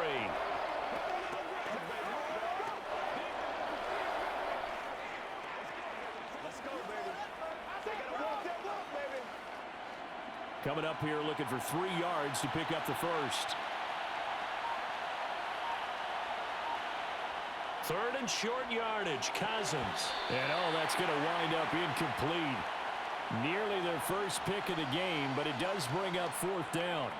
Coming up here looking for 3 yards to pick up the first. 3rd and short yardage, Cousins. And that's going to wind up incomplete. Nearly their first pick of the game, but it does bring up 4th down.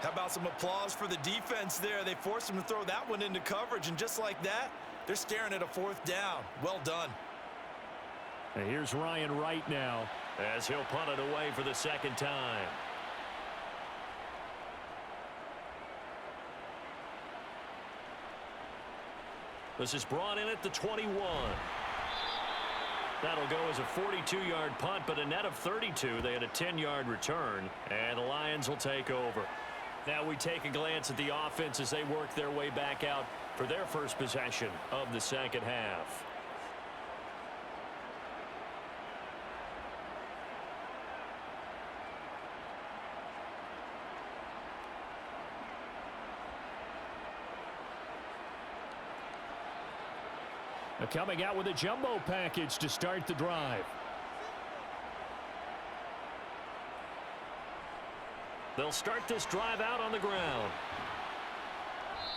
How about some applause for the defense there? They forced him to throw that one into coverage, and just like that, they're staring at a 4th down. Well done. And here's Ryan Wright now. as he'll punt it away for the second time. This is brought in at the 21. That'll go as a 42-yard punt, but a net of 32. They had a 10-yard return, and the Lions will take over. Now we take a glance at the offense as they work their way back out for their first possession of the second half. Coming out with a jumbo package to start the drive. They'll start this drive out on the ground.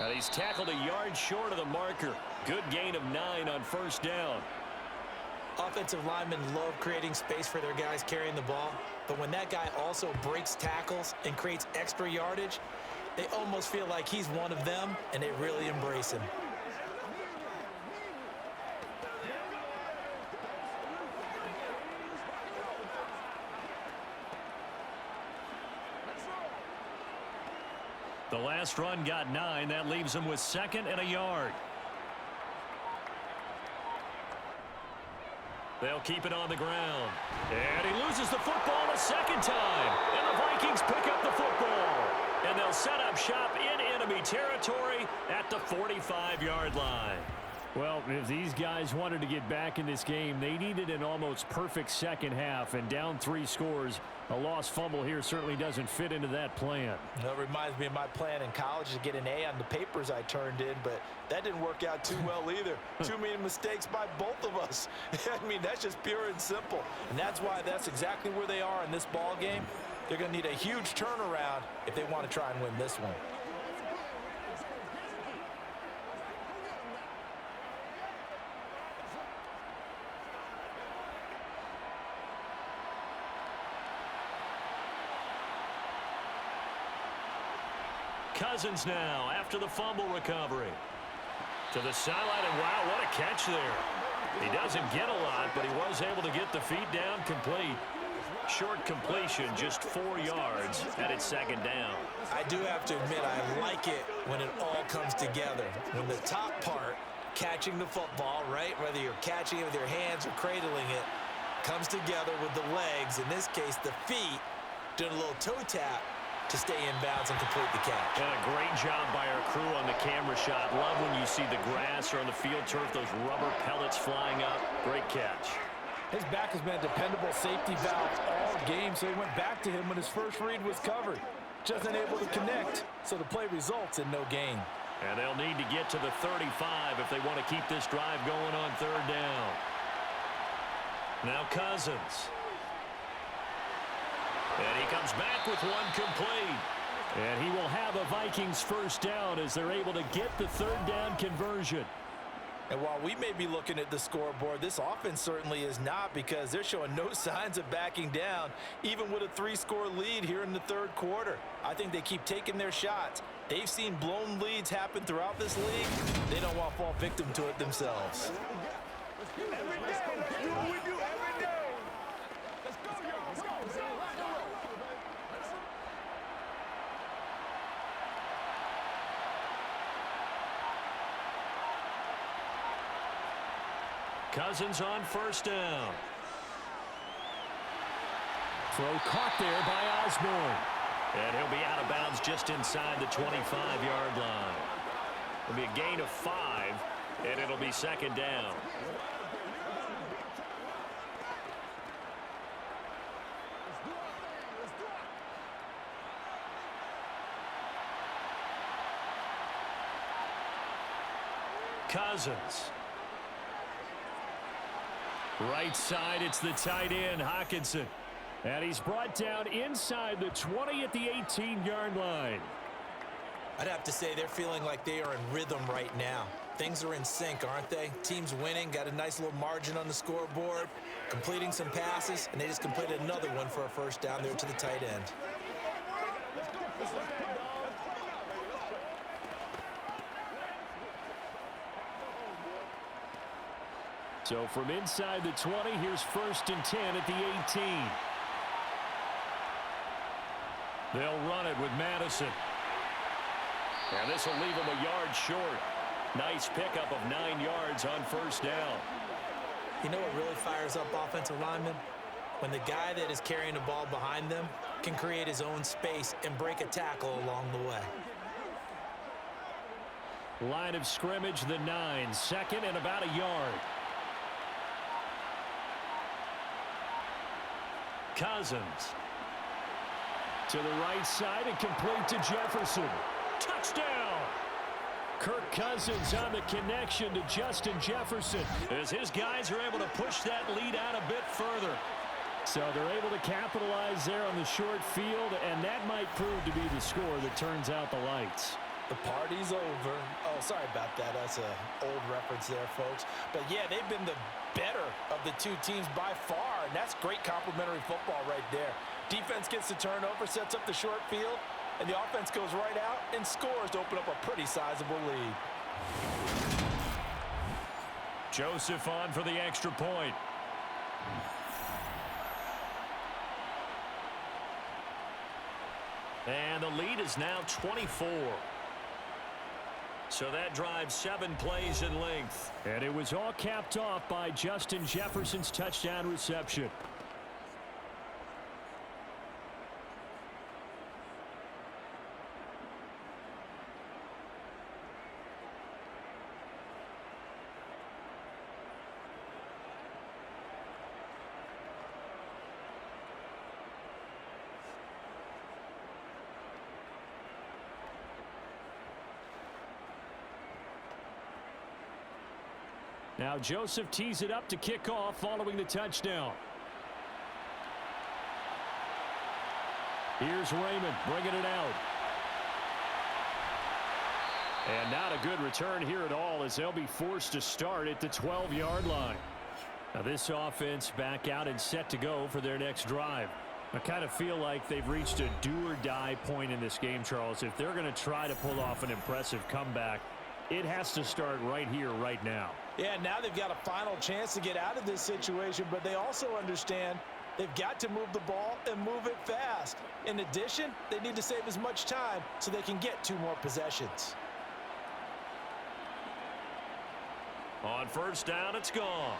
And he's tackled a yard short of the marker. Good gain of 9 on first down. Offensive linemen love creating space for their guys carrying the ball, but when that guy also breaks tackles and creates extra yardage, they almost feel like he's one of them, and they really embrace him. The last run got 9. That leaves him with 2nd and a yard. They'll keep it on the ground. And he loses the football a second time. And the Vikings pick up the football. And they'll set up shop in enemy territory at the 45-yard line. Well, if these guys wanted to get back in this game, they needed an almost perfect second half, and down 3 scores. A lost fumble here certainly doesn't fit into that plan. That reminds me of my plan in college to get an A on the papers I turned in, but that didn't work out too well either. Too many mistakes by both of us. I mean, that's just pure and simple. And that's why that's exactly where they are in this ball game. They're going to need a huge turnaround if they want to try and win this one. Cousins now after the fumble recovery. To the sideline, and wow, what a catch there. He doesn't get a lot, but he was able to get the feet down complete. Short completion, just 4 yards, and it's second down. I do have to admit, I like it when it all comes together. When the top part, catching the football, right, whether you're catching it with your hands or cradling it, comes together with the legs, in this case the feet, doing a little toe tap to stay in bounds and complete the catch. And a great job by our crew on the camera shot. Love when you see the grass or on the field turf, those rubber pellets flying up. Great catch. His back has been a dependable safety valve all game, so he went back to him when his first read was covered. Just unable to connect, so the play results in no gain. And they'll need to get to the 35 if they want to keep this drive going on third down. Now Cousins. And he comes back with one complete. And he will have a Vikings first down as they're able to get the third down conversion. And while we may be looking at the scoreboard, this offense certainly is not, because they're showing no signs of backing down, even with a 3-score lead here in the third quarter. I think they keep taking their shots. They've seen blown leads happen throughout this league. They don't want to fall victim to it themselves. Cousins on first down. Throw caught there by Osborne. And he'll be out of bounds just inside the 25-yard line. It'll be a gain of 5, and it'll be second down. Cousins. Right side, it's the tight end, Hockenson. And he's brought down inside the 20 at the 18-yard line. I'd have to say they're feeling like they are in rhythm right now. Things are in sync, aren't they? Team's winning, got a nice little margin on the scoreboard, completing some passes, and they just completed another one for a first down there to the tight end. So from inside the 20, here's 1st and 10 at the 18. They'll run it with Madison. And this will leave him a yard short. Nice pickup of 9 yards on 1st down. You know what really fires up offensive linemen? When the guy that is carrying the ball behind them can create his own space and break a tackle along the way. Line of scrimmage, the 9. 2nd and about a yard. Cousins. To the right side and complete to Jefferson. Touchdown! Kirk Cousins on the connection to Justin Jefferson. As his guys are able to push that lead out a bit further. So they're able to capitalize there on the short field, and that might prove to be the score that turns out the lights. The party's over. Oh, sorry about that. That's an old reference there, folks. But, yeah, they've been the better of the two teams by far, and that's great complimentary football right there. Defense gets the turnover, sets up the short field, and the offense goes right out and scores to open up a pretty sizable lead. Joseph on for the extra point. And the lead is now 24. So that drives 7 plays in length. And it was all capped off by Justin Jefferson's touchdown reception. Now Joseph tees it up to kick off following the touchdown. Here's Raymond bringing it out. And not a good return here at all as they'll be forced to start at the 12-yard line. Now this offense back out and set to go for their next drive. I kind of feel like they've reached a do-or-die point in this game, Charles. If they're going to try to pull off an impressive comeback, it has to start right here, right now. Yeah, now they've got a final chance to get out of this situation, but they also understand they've got to move the ball and move it fast. In addition, they need to save as much time so they can get 2 more possessions. On 1st down, it's Goff.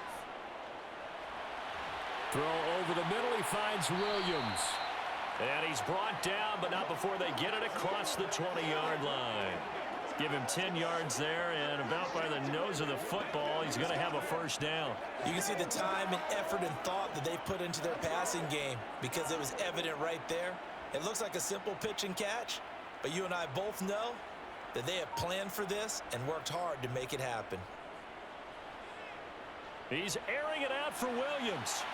Throw over the middle, he finds Williams. And he's brought down, but not before they get it across the 20-yard line. Give him 10 yards there, and about by the nose of the football, he's going to have a 1st down. You can see the time and effort and thought that they put into their passing game because it was evident right there. It looks like a simple pitch and catch, but you and I both know that they have planned for this and worked hard to make it happen. He's airing it out for Williams.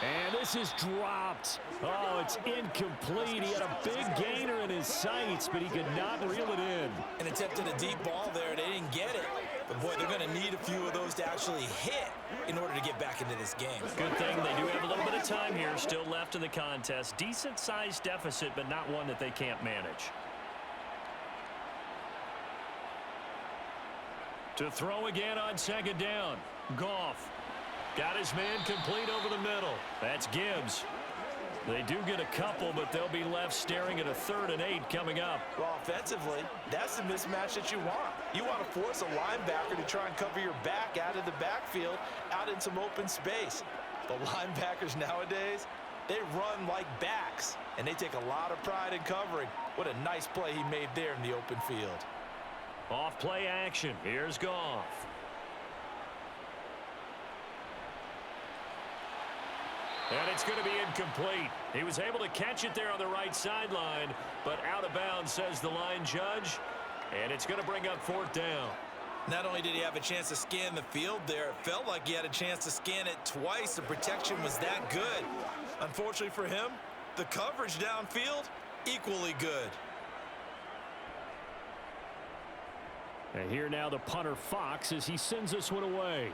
And this is dropped. Oh, it's incomplete. He had a big gainer in his sights, but he could not reel it in. And attempted a deep ball there. They didn't get it. But, boy, they're going to need a few of those to actually hit in order to get back into this game. Good thing they do have a little bit of time here still left in the contest. Decent-sized deficit, but not one that they can't manage. To throw again on 2nd down. Goff. Got his man complete over the middle. That's Gibbs. They do get a couple, but they'll be left staring at a 3rd and 8 coming up. Well, offensively, that's the mismatch that you want. You want to force a linebacker to try and cover your back out of the backfield, out in some open space. The linebackers nowadays, they run like backs, and they take a lot of pride in covering. What a nice play he made there in the open field. Off play action. Here's Goff. And it's going to be incomplete. He was able to catch it there on the right sideline, but out of bounds, says the line judge. And it's going to bring up 4th down. Not only did he have a chance to scan the field there, it felt like he had a chance to scan it twice. The protection was that good. Unfortunately for him, the coverage downfield, equally good. And here now the punter Fox as he sends this one away.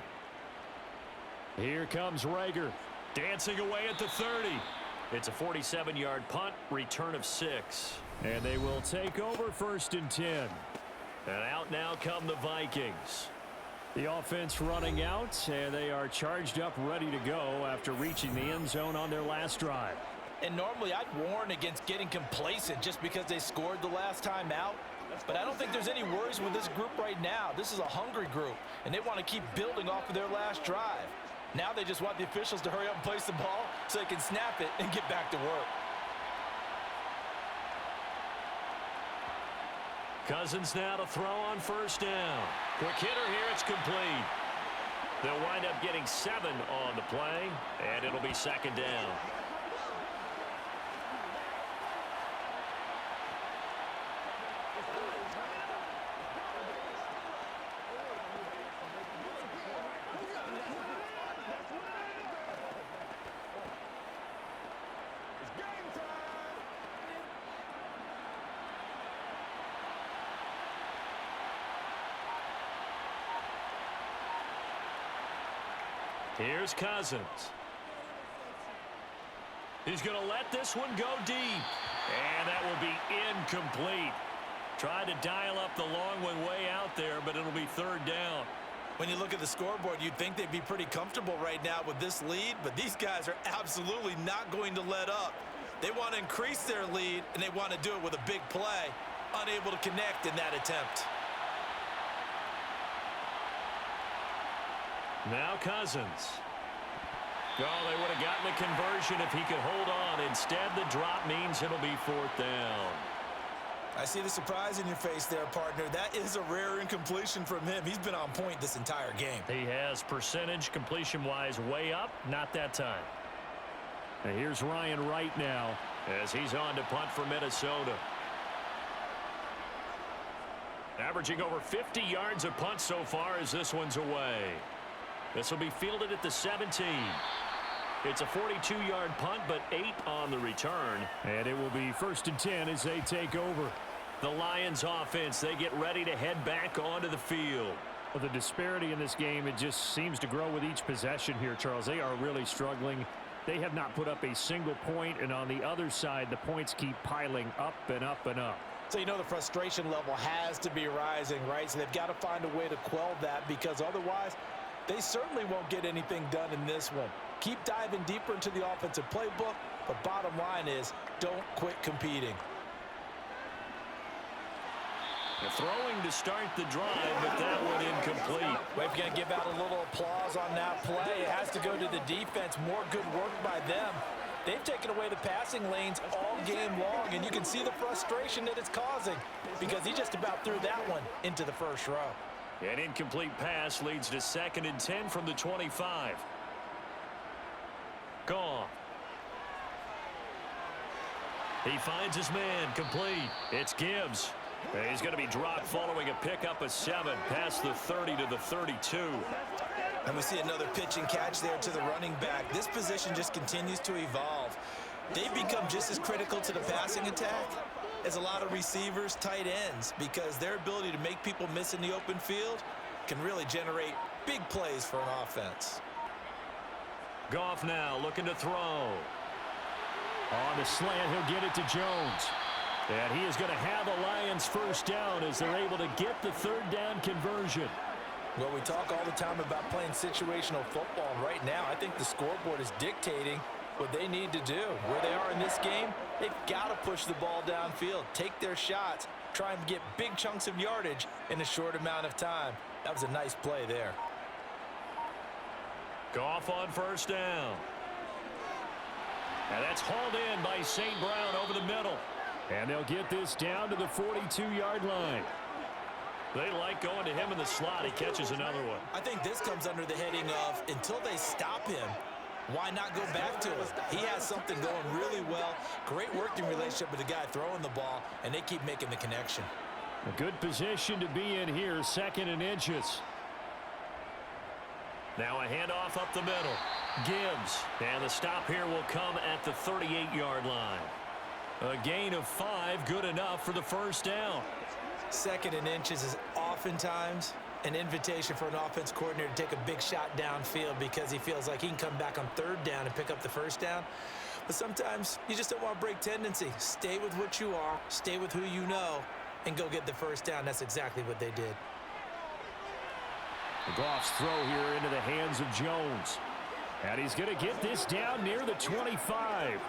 Here comes Rager. Dancing away at the 30. It's a 47-yard punt, return of 6. And they will take over 1st and 10. And out now come the Vikings. The offense running out, and they are charged up, ready to go after reaching the end zone on their last drive. And normally I'd warn against getting complacent just because they scored the last time out. But I don't think there's any worries with this group right now. This is a hungry group, and they want to keep building off of their last drive. Now they just want the officials to hurry up and place the ball so they can snap it and get back to work. Cousins now to throw on first down. Quick hitter here, it's complete. They'll wind up getting 7 on the play, and it'll be second down. Here's Cousins. He's going to let this one go deep. And that will be incomplete. Tried to dial up the long one way out there, but it'll be third down. When you look at the scoreboard, you'd think they'd be pretty comfortable right now with this lead, but these guys are absolutely not going to let up. They want to increase their lead, and they want to do it with a big play. Unable to connect in that attempt. Now Cousins. Oh, they would have gotten the conversion if he could hold on. Instead, the drop means it'll be fourth down. I see the surprise in your face there, partner. That is a rare incompletion from him. He's been on point this entire game. He has percentage completion-wise way up, not that time. And here's Ryan Wright now as he's on to punt for Minnesota. Averaging over 50 yards a punt so far as this one's away. This will be fielded at the 17. It's a 42-yard punt, but 8 on the return. And it will be 1st and 10 as they take over. The Lions offense, they get ready to head back onto the field. Well, the disparity in this game, it just seems to grow with each possession here, Charles. They are really struggling. They have not put up a single point, and on the other side, the points keep piling up and up and up. So you know the frustration level has to be rising, right? So they've got to find a way to quell that, because otherwise they certainly won't get anything done in this one. Keep diving deeper into the offensive playbook, but bottom line is don't quit competing. The throwing to start the drive, but that one incomplete. We're going to give out a little applause on that play. It has to go to the defense. More good work by them. They've taken away the passing lanes all game long, and you can see the frustration that it's causing because he just about threw that one into the first row. An incomplete pass leads to 2nd and 10 from the 25. Gone. He finds his man, complete. It's Gibbs. He's going to be dropped following a pickup of 7 past the 30 to the 32. And we see another pitch and catch there to the running back. This position just continues to evolve. They become just as critical to the passing attack as a lot of receivers, tight ends, because their ability to make people miss in the open field can really generate big plays for an offense. Goff now looking to throw. On the slant, he'll get it to Jones. And he is going to have the Lions first down as they're able to get the third down conversion. Well, we talk all the time about playing situational football. Right now, I think the scoreboard is dictating what they need to do. Where they are in this game, they've got to push the ball downfield, take their shots, try and get big chunks of yardage in a short amount of time. That was a nice play there. Goff on first down. And that's hauled in by St. Brown over the middle. And they'll get this down to the 42-yard line. They like going to him in the slot. He catches another one. I think this comes under the heading of until they stop him, why not go back to him? He has something going really well. Great working relationship with the guy throwing the ball, and they keep making the connection. A good position to be in here, 2nd and inches. Now a handoff up the middle. Gibbs. And the stop here will come at the 38-yard line. A gain of 5, good enough for the first down. 2nd and inches is oftentimes an invitation for an offense coordinator to take a big shot downfield because he feels like he can come back on 3rd down and pick up the first down. But sometimes you just don't want to break tendency. Stay with what you are, stay with who you know, and go get the first down. That's exactly what they did. Goff's throw here into the hands of Jones. And he's going to get this down near the 25.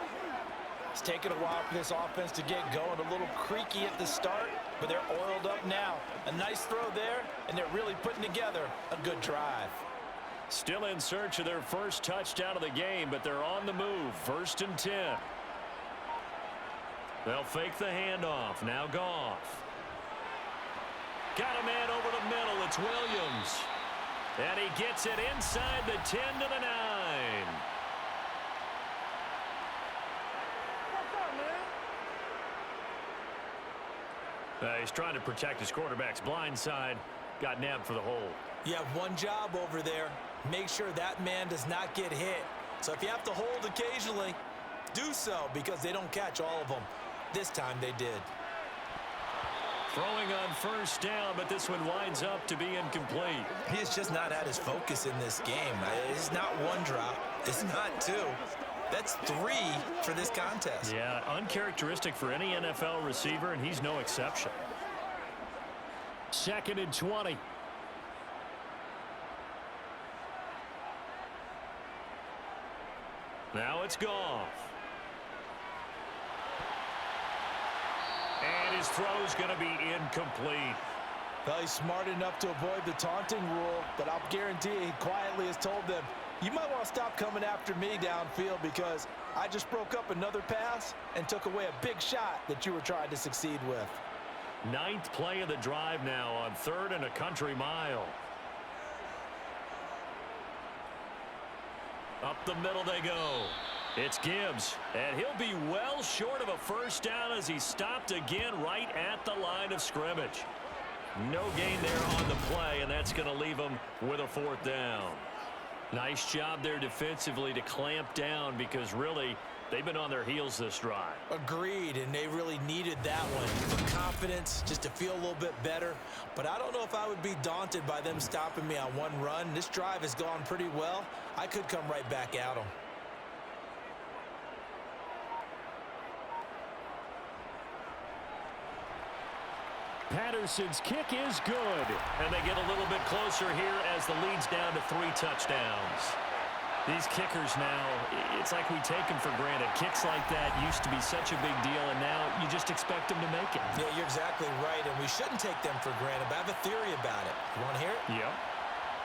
It's taken a while for this offense to get going. A little creaky at the start, but they're oiled up now. A nice throw there, and they're really putting together a good drive. Still in search of their first touchdown of the game, but they're on the move. 1st and 10. They'll fake the handoff. Now Goff. Got a man over the middle. It's Williams. And he gets it inside the 10 to the 9. He's trying to protect his quarterback's blind side. Got nabbed for the hold. You have one job over there. Make sure that man does not get hit. So if you have to hold occasionally, do so, because they don't catch all of them. This time they did. Throwing on 1st down, but this one winds up to be incomplete. He has just not had his focus in this game. It's not one drop. It's not two. That's 3 for this contest. Yeah, uncharacteristic for any NFL receiver, and he's no exception. 2nd and 20. Now it's Goff. And his throw's going to be incomplete. Well, he's smart enough to avoid the taunting rule, but I'll guarantee he quietly has told them, you might want to stop coming after me downfield because I just broke up another pass and took away a big shot that you were trying to succeed with. 9th play of the drive now on 3rd and a country mile. Up the middle they go. It's Gibbs, and he'll be well short of a 1st down as he's stopped again right at the line of scrimmage. No gain there on the play, and that's going to leave him with a 4th down. Nice job there defensively to clamp down because really they've been on their heels this drive. Agreed, and they really needed that one for confidence, just to feel a little bit better. But I don't know if I would be daunted by them stopping me on one run. This drive has gone pretty well. I could come right back at them. Patterson's kick is good. And they get a little bit closer here as the lead's down to 3 touchdowns. These kickers now, it's like we take them for granted. Kicks like that used to be such a big deal, and now you just expect them to make it. Yeah, you're exactly right, and we shouldn't take them for granted, but I have a theory about it. You want to hear it? Yep.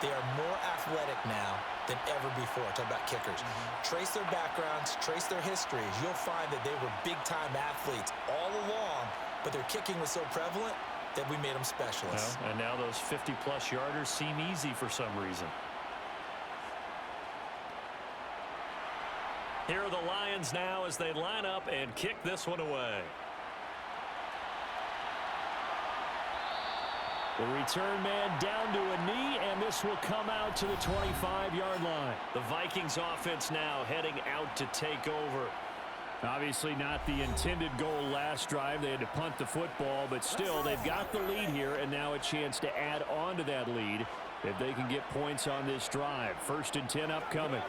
They are more athletic now than ever before. Talk about kickers. Trace their backgrounds, trace their histories. You'll find that they were big-time athletes all along, but their kicking was so prevalent that we made them specialists. Well, and now those 50-plus yarders seem easy for some reason. Here are the Lions now as they line up and kick this one away. The return man down to a knee, and this will come out to the 25-yard line. The Vikings offense now heading out to take over. Obviously not the intended goal last drive. They had to punt the football, but still they've got the lead here, and now a chance to add on to that lead if they can get points on this drive. 1st and 10 upcoming.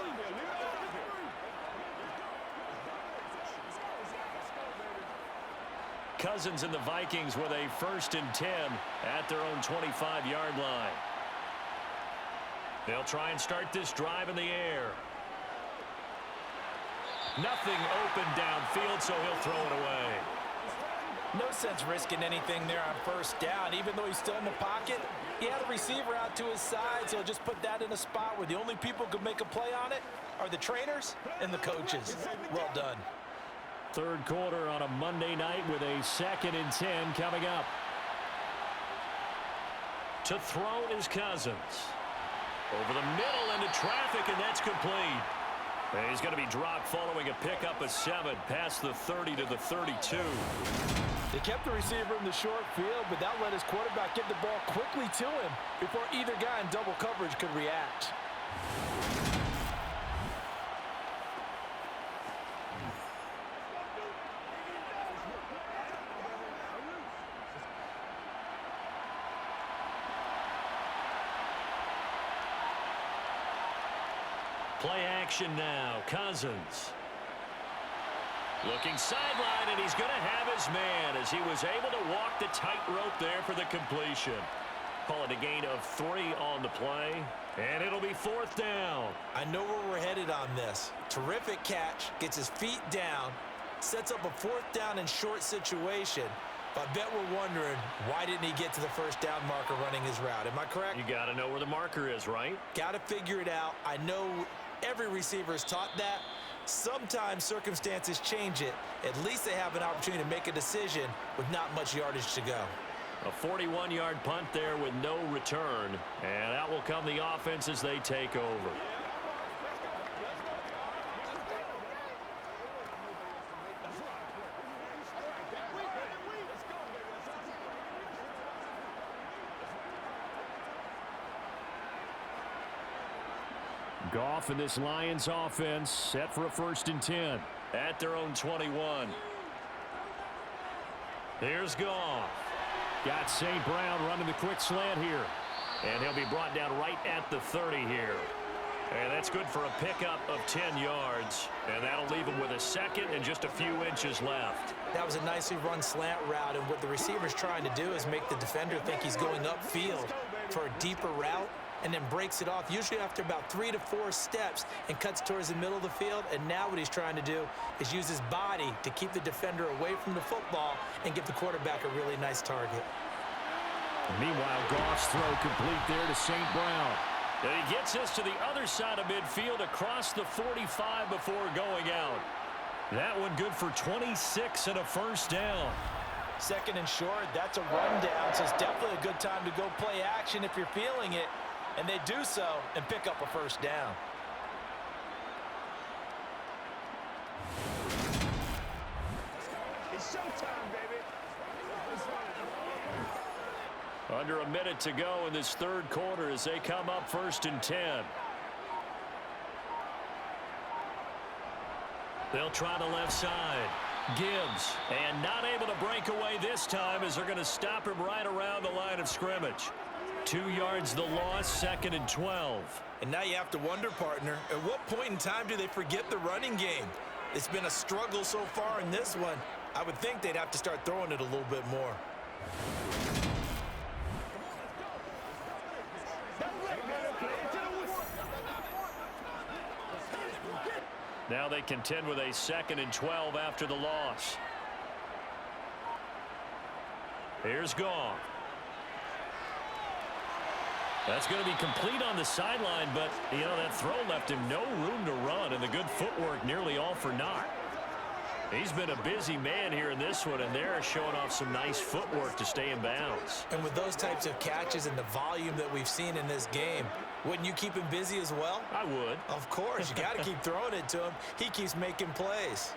Cousins and the Vikings with a 1st and 10 at their own 25-yard line. They'll try and start this drive in the air. Nothing open downfield, so he'll throw it away. No sense risking anything there on 1st down. Even though he's still in the pocket, he had a receiver out to his side, so he'll just put that in a spot where the only people who can make a play on it are the trainers and the coaches. Well done. 3rd quarter on a Monday night with a 2nd and 10 coming up. To throw is Cousins. Over the middle into traffic, and that's complete. And he's going to be dropped following a pickup of 7 past the 30 to the 32. They kept the receiver in the short field, but that let his quarterback get the ball quickly to him before either guy in double coverage could react. Play action now. Cousins. Looking sideline, and he's going to have his man as he was able to walk the tightrope there for the completion. Call it a gain of 3 on the play. And it'll be 4th down. I know where we're headed on this. Terrific catch, gets his feet down, sets up a 4th down and short situation. But I bet we're wondering, why didn't he get to the first down marker running his route? Am I correct? You got to know where the marker is, right? Got to figure it out. I know every receiver is taught that. Sometimes circumstances change it. At least they have an opportunity to make a decision with not much yardage to go. A 41-yard punt there with no return. And out will come the offense as they take over. Goff and this Lions offense set for a 1st and 10 at their own 21. Here's Goff. Got St. Brown running the quick slant here. And he'll be brought down right at the 30 here. And that's good for a pickup of 10 yards. And that'll leave him with a 2nd and just a few inches left. That was a nicely run slant route, and what the receiver's trying to do is make the defender think he's going upfield for a deeper route, and then breaks it off, usually after about 3 to 4 steps, and cuts towards the middle of the field. And now what he's trying to do is use his body to keep the defender away from the football and give the quarterback a really nice target. Meanwhile, Goff's throw complete there to St. Brown. And he gets us to the other side of midfield across the 45 before going out. That one good for 26 and a 1st down. 2nd and short, that's a rundown, so it's definitely a good time to go play action if you're feeling it. And they do so and pick up a 1st down. It's showtime, baby. Under a minute to go in this 3rd quarter as they come up 1st and 10. They'll try the left side. Gibbs, and not able to break away this time as they're going to stop him right around the line of scrimmage. 2 yards the loss, 2nd and 12. And now you have to wonder, partner, at what point in time do they forget the running game? It's been a struggle so far in this one. I would think they'd have to start throwing it a little bit more. Now they contend with a 2nd and 12 after the loss. Here's Goff. That's going to be complete on the sideline, but, you know, that throw left him no room to run, and the good footwork nearly all for naught. He's been a busy man here in this one, and they're showing off some nice footwork to stay in bounds. And with those types of catches and the volume that we've seen in this game, wouldn't you keep him busy as well? I would. Of course. You got to keep throwing it to him. He keeps making plays.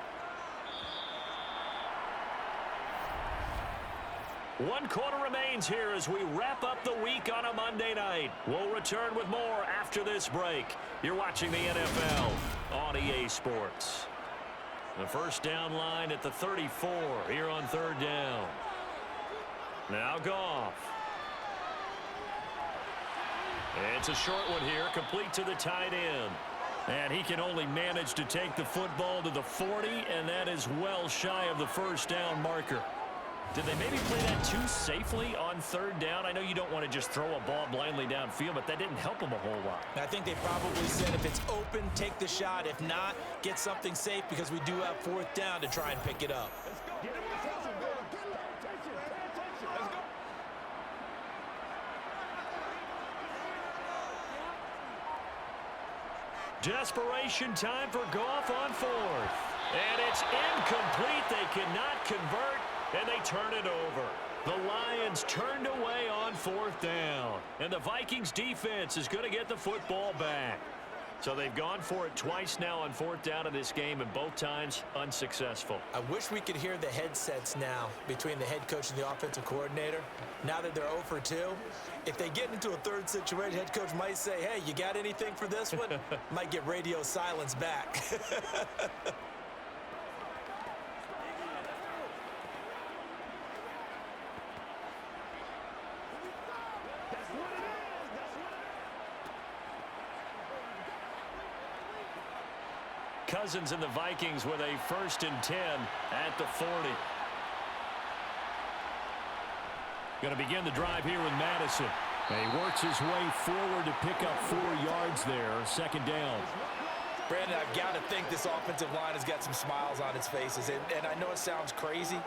1 quarter remains here as we wrap up the week on a Monday night. We'll return with more after this break. You're watching the NFL on EA Sports. The 1st down line at the 34 here on 3rd down. Now Goff. It's a short one here, complete to the tight end. And he can only manage to take the football to the 40, and that is well shy of the 1st down marker. Did they maybe play that too safely on 3rd down? I know you don't want to just throw a ball blindly downfield, but that didn't help them a whole lot. I think they probably said if it's open, take the shot. If not, get something safe because we do have 4th down to try and pick it up. Desperation time for Goff on 4th. And it's incomplete. They cannot convert, and they turn it over. The Lions turned away on 4th down. And the Vikings defense is going to get the football back. So they've gone for it twice now on 4th down in this game, and both times unsuccessful. I wish we could hear the headsets now between the head coach and the offensive coordinator. Now that they're 0 for 2, if they get into a 3rd situation, head coach might say, hey, you got anything for this one? Might get radio silence back. Cousins and the Vikings with a 1st and 10 at the 40. Going to begin the drive here with Madison. And he works his way forward to pick up 4 yards there, second down. Brandon, I've got to think this offensive line has got some smiles on its faces. And I know it sounds crazy,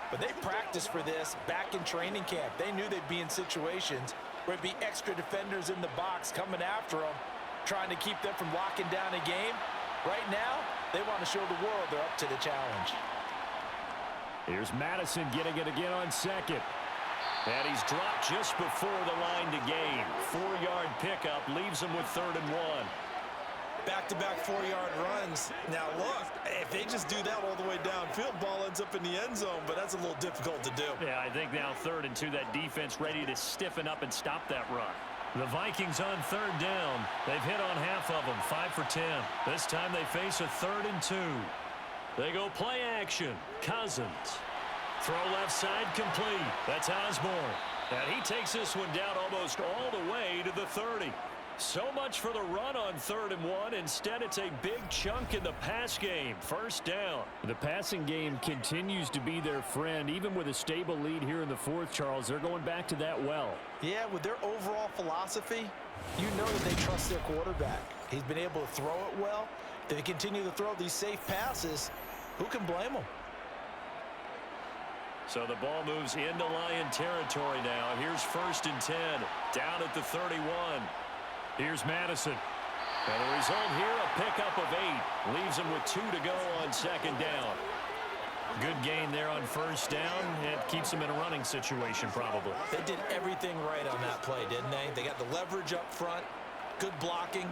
but they practiced for this back in training camp. They knew they'd be in situations where it'd be extra defenders in the box coming after them, trying to keep them from locking down a game. Right now, they want to show the world they're up to the challenge. Here's Madison getting it again on second. And he's dropped just before the line to gain. 4-yard pickup leaves him with 3rd and 1. Back-to-back 4-yard runs. Now, look, if they just do that all the way downfield, ball ends up in the end zone, but that's a little difficult to do. Yeah, I think now 3rd and 2, that defense ready to stiffen up and stop that run. The Vikings on 3rd down. They've hit on half of them, 5 for 10. This time they face a 3rd and 2. They go play action. Cousins. Throw left side complete. That's Osborne. And he takes this one down almost all the way to the 30. So much for the run on 3rd and 1. Instead, it's a big chunk in the pass game. First down. The passing game continues to be their friend. Even with a stable lead here in the 4th, Charles, they're going back to that well. Yeah, with their overall philosophy, you know that they trust their quarterback. He's been able to throw it well. If they continue to throw these safe passes, who can blame them? So the ball moves into Lion territory now. Here's 1st and 10, down at the 31. Here's Madison. And the result here, a pickup of 8. Leaves him with 2 to go on 2nd down. Good gain there on 1st down. It keeps him in a running situation probably. They did everything right on that play, didn't they? They got the leverage up front, good blocking,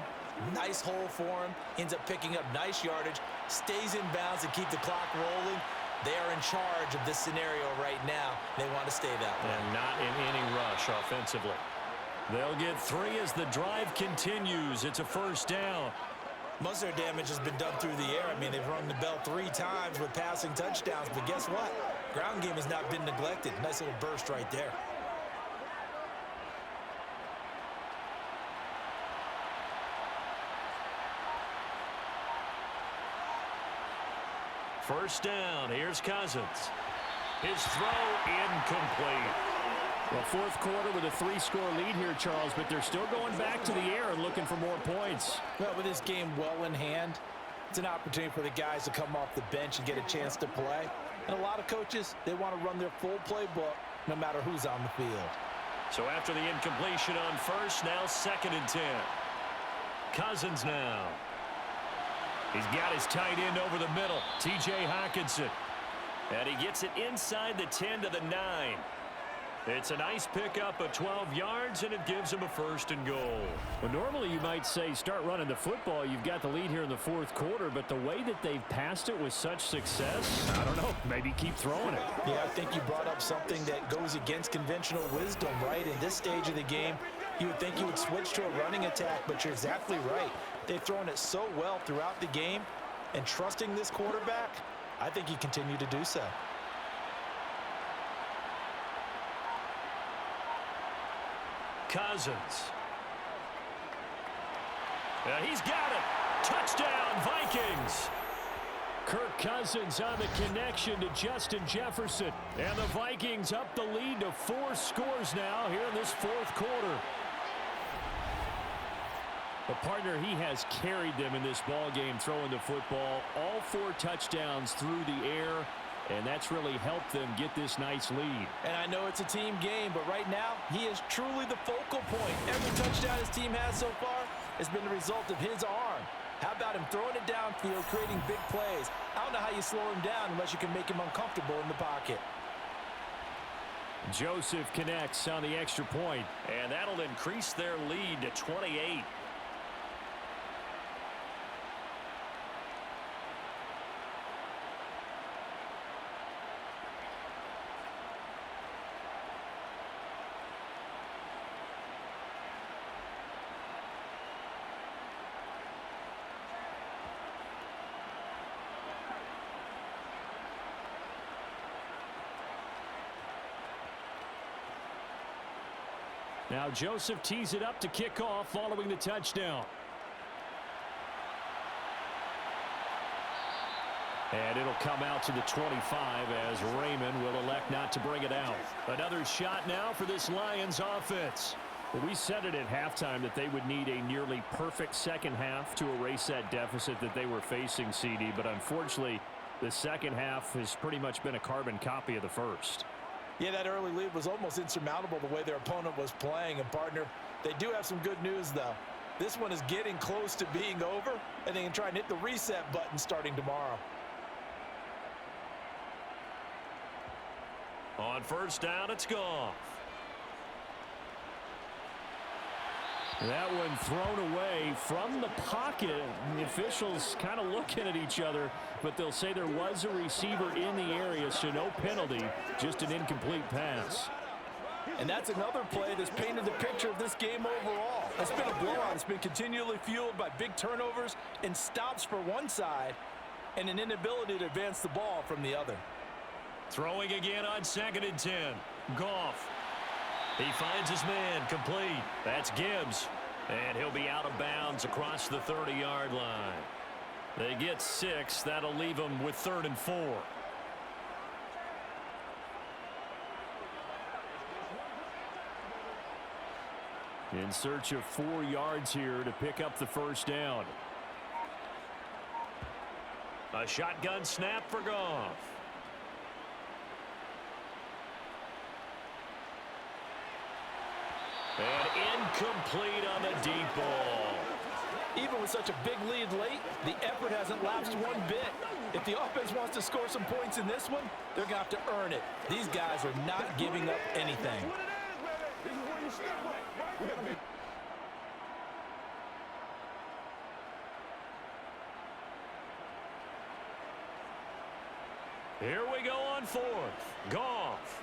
nice hole for him, ends up picking up nice yardage, stays in bounds to keep the clock rolling. They are in charge of this scenario right now. They want to stay that way. And not in any rush offensively. They'll get 3 as the drive continues. It's a 1st down. Most of their damage has been done through the air. I mean, they've rung the bell 3 times with passing touchdowns, but guess what? Ground game has not been neglected. Nice little burst right there. First down. Here's Cousins. His throw incomplete. Well, 4th quarter with a 3-score lead here, Charles, but they're still going back to the air and looking for more points. Well, with this game well in hand, it's an opportunity for the guys to come off the bench and get a chance to play. And a lot of coaches, they want to run their full playbook no matter who's on the field. So after the incompletion on 1st, now 2nd and 10. Cousins now. He's got his tight end over the middle, T.J. Hockenson. And he gets it inside the 10 to the 9. It's a nice pickup of 12 yards, and it gives him a 1st and goal. Well, normally you might say start running the football. You've got the lead here in the 4th quarter, but the way that they've passed it with such success, I don't know, maybe keep throwing it. Yeah, I think you brought up something that goes against conventional wisdom, right? In this stage of the game, you would think you would switch to a running attack, but you're exactly right. They've thrown it so well throughout the game, and trusting this quarterback, I think you continue to do so. Cousins. He's got it. Touchdown, Vikings. Kirk Cousins on the connection to Justin Jefferson. And the Vikings up the lead to 4 scores now here in this 4th quarter. The partner, he has carried them in this ball game throwing the football. All 4 touchdowns through the air. And that's really helped them get this nice lead. And I know it's a team game, but right now, he is truly the focal point. Every touchdown his team has so far has been the result of his arm. How about him throwing it downfield, creating big plays? I don't know how you slow him down unless you can make him uncomfortable in the pocket. Joseph connects on the extra point. And that'll increase their lead to 28. Now Joseph tees it up to kick off following the touchdown. And it'll come out to the 25 as Raymond will elect not to bring it out. Another shot now for this Lions offense. Well, we said it at halftime that they would need a nearly perfect second half to erase that deficit that they were facing, CD. But unfortunately, the second half has pretty much been a carbon copy of the first. Yeah, that early lead was almost insurmountable the way their opponent was playing. And, partner, they do have some good news, though. This one is getting close to being over, and they can try and hit the reset button starting tomorrow. On first down, it's Goff. That one thrown away from the pocket. The officials kind of looking at each other, but they'll say there was a receiver in the area, so no penalty, just an incomplete pass. And that's another play that's painted the picture of this game overall. It's been a blowout. It's been continually fueled by big turnovers and stops for one side and an inability to advance the ball from the other. Throwing again on 2nd and 10. Goff. He finds his man, complete. That's Gibbs. And he'll be out of bounds across the 30-yard line. They get 6. That'll leave them with 3rd and 4. In search of 4 yards here to pick up the first down. A shotgun snap for Goff. And incomplete on the deep ball. Even with such a big lead late, the effort hasn't lapsed one bit. If the offense wants to score some points in this one, they're going to have to earn it. These guys are not giving up anything. Here we go on 4th. Goff.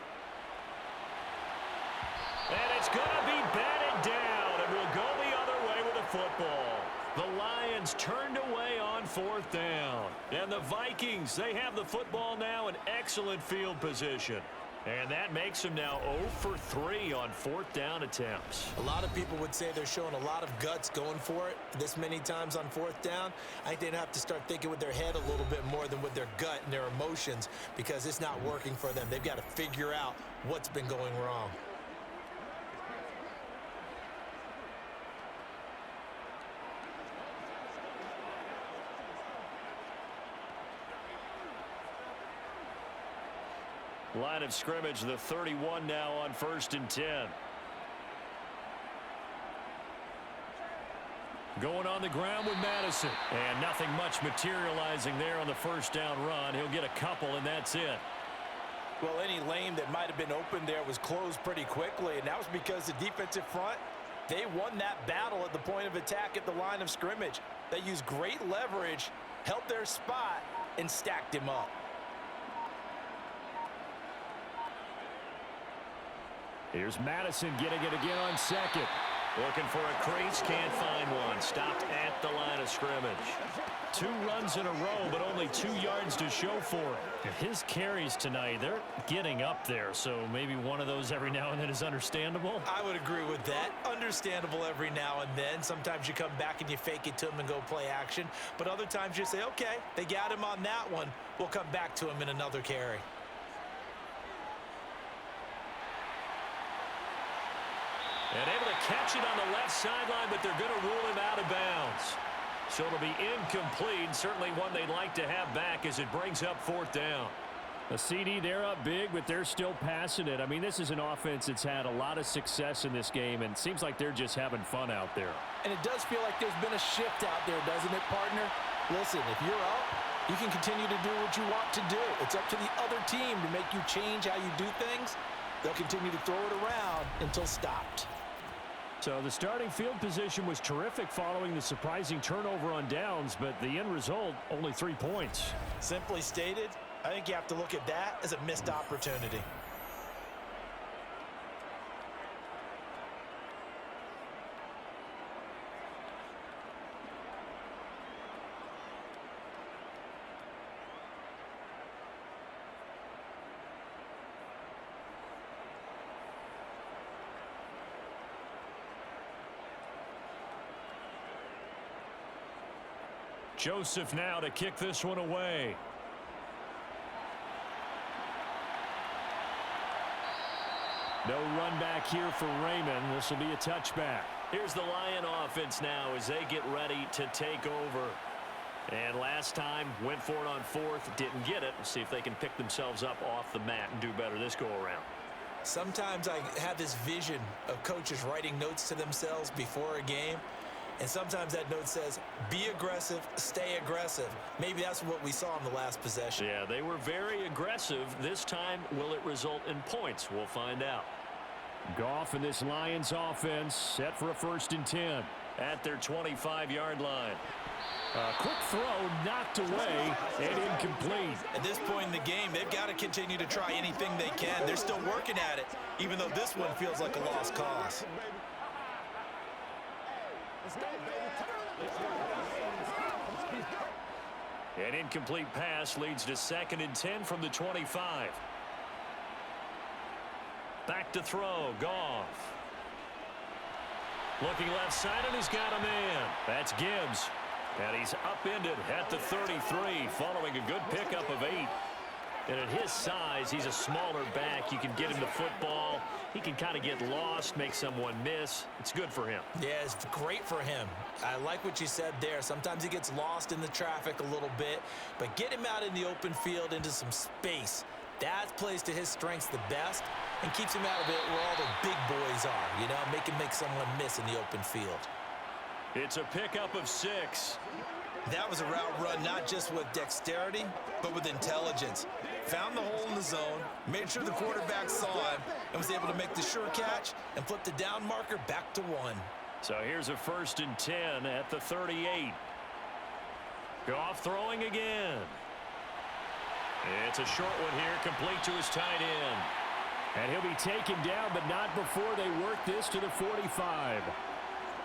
And it's going to be batted down, and we'll go the other way with the football. The Lions turned away on 4th down. And the Vikings, they have the football now in excellent field position. And that makes them now 0 for 3 on 4th down attempts. A lot of people would say they're showing a lot of guts going for it this many times on 4th down. I think they'd have to start thinking with their head a little bit more than with their gut and their emotions, because it's not working for them. They've got to figure out what's been going wrong. Line of scrimmage, the 31 now on 1st and 10. Going on the ground with Madison. And nothing much materializing there on the first down run. He'll get a couple, and that's it. Well, any lane that might have been open there was closed pretty quickly, and that was because the defensive front, they won that battle at the point of attack at the line of scrimmage. They used great leverage, held their spot, and stacked him up. Here's Madison getting it again on 2nd. Looking for a crease, can't find one. Stopped at the line of scrimmage. 2 runs in a row, but only 2 yards to show for it. His carries tonight, they're getting up there, so maybe one of those every now and then is understandable. I would agree with that. Understandable every now and then. Sometimes you come back and you fake it to him and go play action. But other times you say, okay, they got him on that one. We'll come back to him in another carry. And able to catch it on the left sideline, but they're going to rule him out of bounds. So it'll be incomplete. Certainly one they'd like to have back as it brings up 4th down. A CD, they're up big, but they're still passing it. I mean, this is an offense that's had a lot of success in this game, and it seems like they're just having fun out there. And it does feel like there's been a shift out there, doesn't it, partner? Listen, if you're up, you can continue to do what you want to do. It's up to the other team to make you change how you do things. They'll continue to throw it around until stopped. So the starting field position was terrific following the surprising turnover on downs, but the end result, only 3 points. Simply stated, I think you have to look at that as a missed opportunity. Joseph now to kick this one away. No run back here for Raymond. This will be a touchback. Here's the Lion offense now as they get ready to take over. And last time, went for it on fourth, didn't get it. We'll see if they can pick themselves up off the mat and do better this go-around. Sometimes I have this vision of coaches writing notes to themselves before a game, and sometimes that note says, be aggressive, stay aggressive. Maybe that's what we saw in the last possession. Yeah, they were very aggressive. This time, will it result in points? We'll find out. Goff and this Lions offense set for a 1st and 10. At their 25-yard line. A quick throw knocked away and incomplete. At this point in the game, they've got to continue to try anything they can. They're still working at it, even though this one feels like a lost cause. An incomplete pass leads to 2nd and 10 from the 25. Back to throw, Goff. Looking left side, and he's got a man. That's Gibbs. And he's upended at the 33, following a good pickup of 8. And at his size, he's a smaller back. You can get him the football. He can kind of get lost, make someone miss. It's good for him. Yeah, it's great for him. I like what you said there. Sometimes he gets lost in the traffic a little bit, but get him out in the open field into some space. That plays to his strengths the best and keeps him out of it where all the big boys are, you know, make someone miss in the open field. It's a pickup of 6. That was a route run not just with dexterity, but with intelligence. Found the hole in the zone, made sure the quarterback saw him, and was able to make the sure catch and flip the down marker back to 1. So here's a 1st and 10 at the 38. Goff throwing again. It's a short one here, complete to his tight end. And he'll be taken down, but not before they work this to the 45.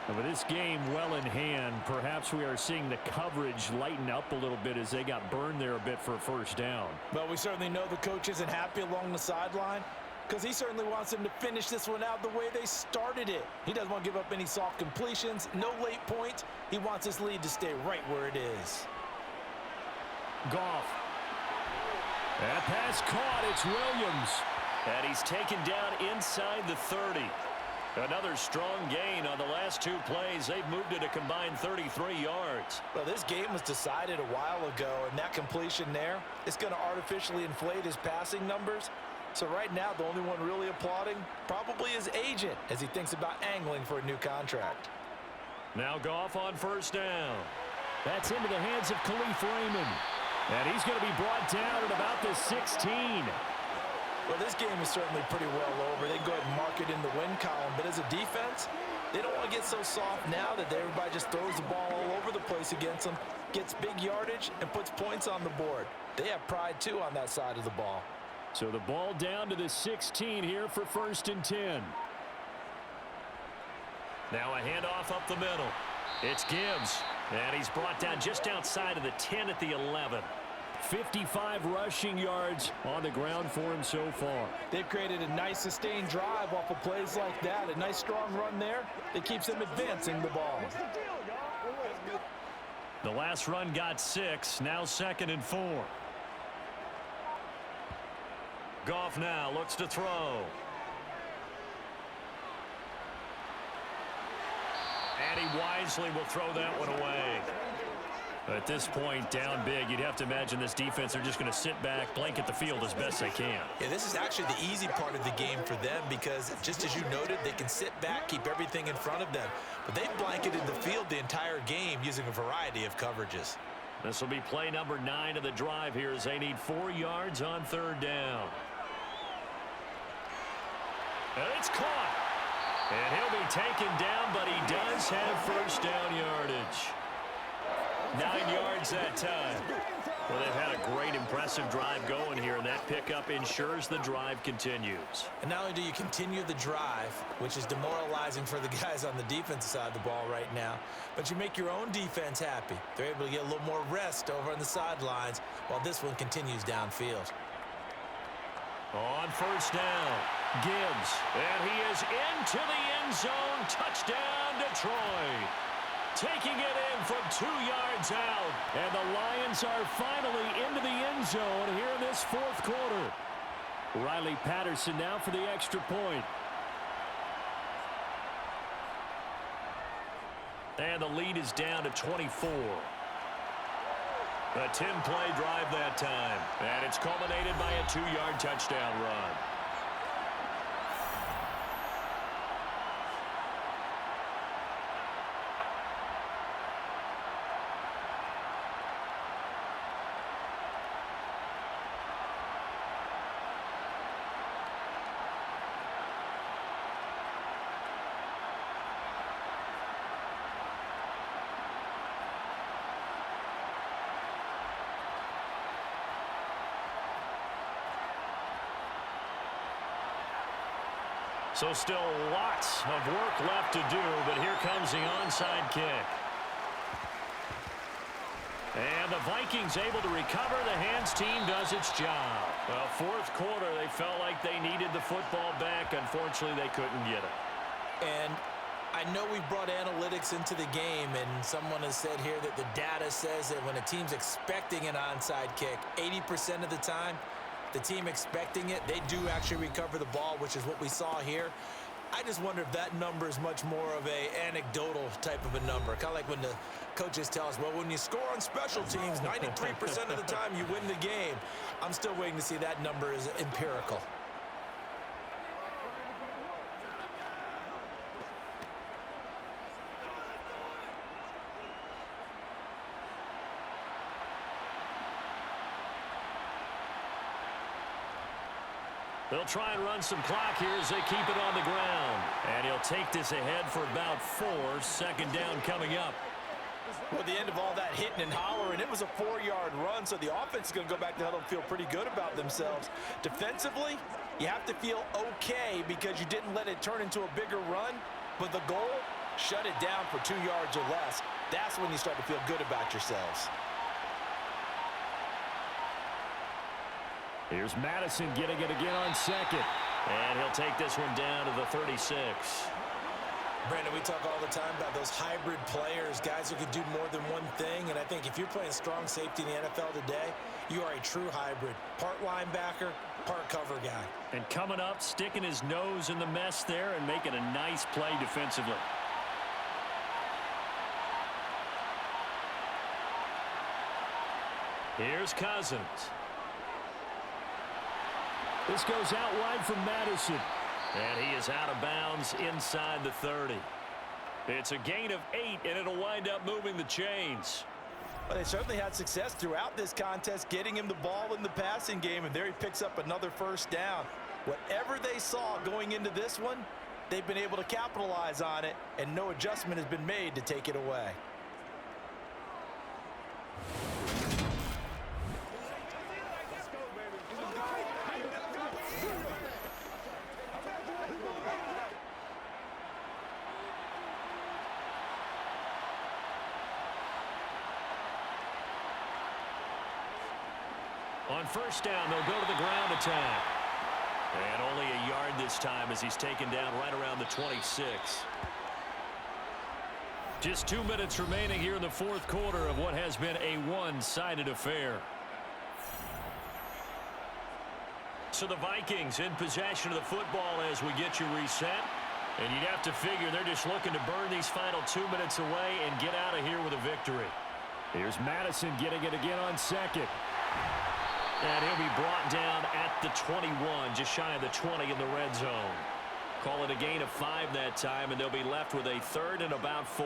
And with this game well in hand, perhaps we are seeing the coverage lighten up a little bit as they got burned there a bit for a 1st down. Well, we certainly know the coach isn't happy along the sideline because he certainly wants them to finish this one out the way they started it. He doesn't want to give up any soft completions, no late points. He wants his lead to stay right where it is. Goff. That pass caught. It's Williams. And he's taken down inside the 30. Another strong gain on the last 2 plays. They've moved it a combined 33 yards. Well, this game was decided a while ago, and that completion there is going to artificially inflate his passing numbers. So right now, the only one really applauding probably his agent as he thinks about angling for a new contract. Now Goff on 1st down. That's into the hands of Khalif Raymond. And he's going to be brought down at about the 16. Well, this game is certainly pretty well over. They can go ahead and mark it in the win column. But as a defense, they don't want to get so soft now that everybody just throws the ball all over the place against them, gets big yardage, and puts points on the board. They have pride, too, on that side of the ball. So the ball down to the 16 here for 1st and 10. Now a handoff up the middle. It's Gibbs. And he's brought down just outside of the 10 at the 11. 55 rushing yards on the ground for him so far. They've created a nice sustained drive off of plays like that. A nice strong run there that keeps them advancing the ball. The last run got 6. Now 2nd and 4. Goff now looks to throw. And he wisely will throw that one away. At this point, down big, you'd have to imagine this defense are just going to sit back, blanket the field as best they can. Yeah, this is actually the easy part of the game for them because, just as you noted, they can sit back, keep everything in front of them. But they've blanketed the field the entire game using a variety of coverages. This will be play number 9 of the drive here as they need 4 yards on 3rd down. And it's caught. And he'll be taken down, but he does have 1st down yardage. 9 yards that time. Well, they've had a great, impressive drive going here, and that pickup ensures the drive continues. And not only do you continue the drive, which is demoralizing for the guys on the defensive side of the ball right now, but you make your own defense happy. They're able to get a little more rest over on the sidelines while this one continues downfield. On 1st down, Gibbs, and he is into the end zone. Touchdown, Detroit. Taking it in from 2 yards out. And the Lions are finally into the end zone here in this 4th quarter. Riley Patterson now for the extra point. And the lead is down to 24. A 10-play drive that time. And it's culminated by a 2-yard touchdown run. So still lots of work left to do, but here comes the onside kick. And the Vikings able to recover. The hands team does its job. Well, fourth quarter, they felt like they needed the football back. Unfortunately, they couldn't get it. And I know we brought analytics into the game, and someone has said here that the data says that when a team's expecting an onside kick, 80% of the time, the team expecting it, they do actually recover the ball, which is what we saw here. I just wonder if that number is much more of a anecdotal type of a number. Kind of like when the coaches tell us, well, when you score on special teams, 93% of the time you win the game. I'm still waiting to see that number is empirical. They'll try and run some clock here as they keep it on the ground. And he'll take this ahead for about 4. Second down coming up. Well, the end of all that hitting and hollering, it was a 4-yard run, so the offense is going to go back to huddle and feel pretty good about themselves. Defensively, you have to feel okay because you didn't let it turn into a bigger run, but the goal, shut it down for 2 yards or less. That's when you start to feel good about yourselves. Here's Madison getting it again on second. And he'll take this one down to the 36. Brandon, we talk all the time about those hybrid players, guys who can do more than one thing. And I think if you're playing strong safety in the NFL today, you are a true hybrid. Part linebacker, part cover guy. And coming up, sticking his nose in the mess there and making a nice play defensively. Here's Cousins. This goes out wide from Madison. And he is out of bounds inside the 30. It's a gain of 8, and it'll wind up moving the chains. Well, they certainly had success throughout this contest, getting him the ball in the passing game, and there he picks up another first down. Whatever they saw going into this one, they've been able to capitalize on it, and no adjustment has been made to take it away. On first down, they'll go to the ground attack. And only a yard this time as he's taken down right around the 26. Just 2 minutes remaining here in the fourth quarter of what has been a one-sided affair. So the Vikings in possession of the football as we get you reset. And you'd have to figure they're just looking to burn these final 2 minutes away and get out of here with a victory. Here's Madison getting it again on second. And he'll be brought down at the 21, just shy of the 20 in the red zone. Call it a gain of 5 that time, and they'll be left with a 3rd and about 4.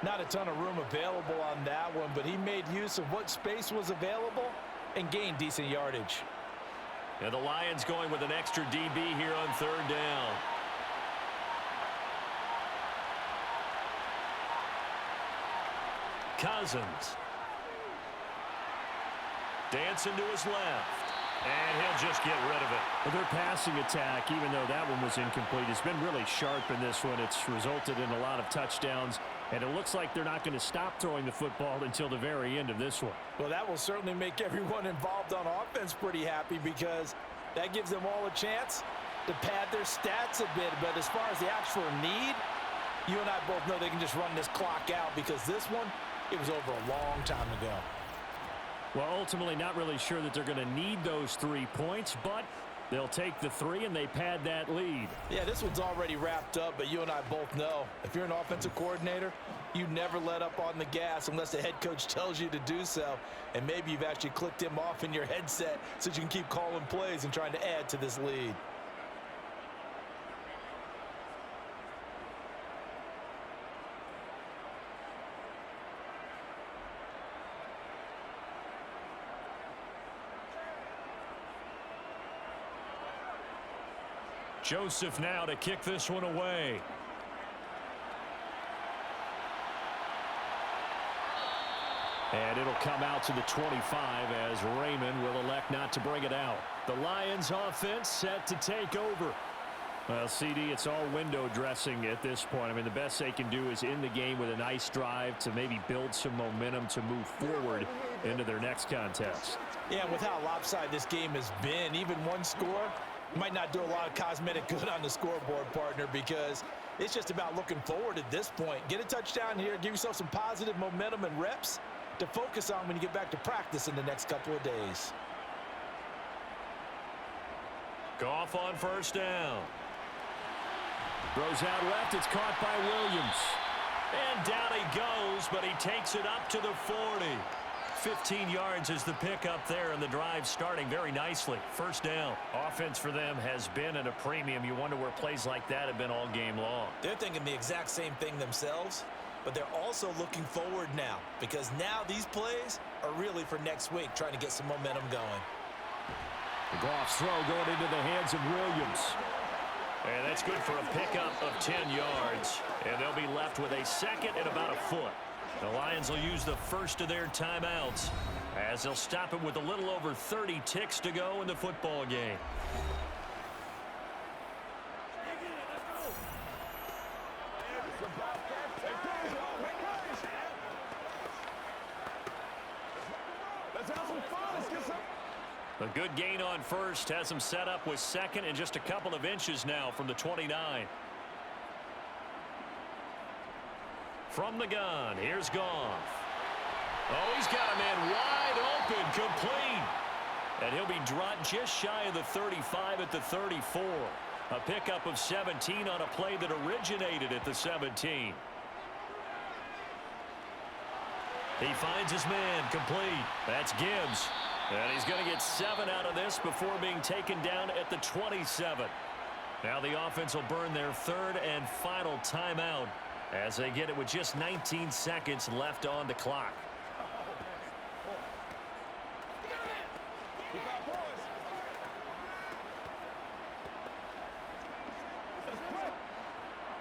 Not a ton of room available on that one, but he made use of what space was available and gained decent yardage. And the Lions going with an extra DB here on 3rd down. Cousins. Dancing to his left. And he'll just get rid of it. Well, their passing attack, even though that one was incomplete, has been really sharp in this one. It's resulted in a lot of touchdowns, and it looks like they're not going to stop throwing the football until the very end of this one. Well, that will certainly make everyone involved on offense pretty happy because that gives them all a chance to pad their stats a bit. But as far as the actual need, you and I both know they can just run this clock out because this one, it was over a long time ago. Well, ultimately not really sure that they're going to need those 3 points, but They'll take the 3, and they pad that lead. Yeah, this one's already wrapped up, but you and I both know if you're an offensive coordinator, you never let up on the gas unless the head coach tells you to do so. And maybe you've actually clicked him off in your headset so you can keep calling plays and trying to add to this lead. Joseph now to kick this one away. And it'll come out to the 25 as Raymond will elect not to bring it out. The Lions offense set to take over. Well, CD, it's all window dressing at this point. I mean, the best they can do is in the game with a nice drive to maybe build some momentum to move forward into their next contest. Yeah, with how lopsided this game has been, even one score might not do a lot of cosmetic good on the scoreboard, partner, because it's just about looking forward at this point. Get a touchdown here, give yourself some positive momentum and reps to focus on when you get back to practice in the next couple of days. Goff on first down. Throws out left, it's caught by Williams. And down he goes, but he takes it up to the 40. 15 yards is the pickup there, and the drive starting very nicely. First down. Offense for them has been at a premium. You wonder where plays like that have been all game long. They're thinking the exact same thing themselves, but they're also looking forward now because now these plays are really for next week, trying to get some momentum going. The Goff's throw going into the hands of Williams. And that's good for a pickup of 10 yards. And they'll be left with a second and about a foot. The Lions will use the first of their timeouts as they'll stop it with a little over 30 ticks to go in the football game. A good gain on first has them set up with second and just a couple of inches now from the 29. From the gun, here's Goff. Oh, he's got a man wide open, complete. And he'll be dropped just shy of the 35 at the 34. A pickup of 17 on a play that originated at the 17. He finds his man, complete. That's Gibbs. And he's going to get 7 out of this before being taken down at the 27. Now the offense will burn their third and final timeout as they get it with just 19 seconds left on the clock.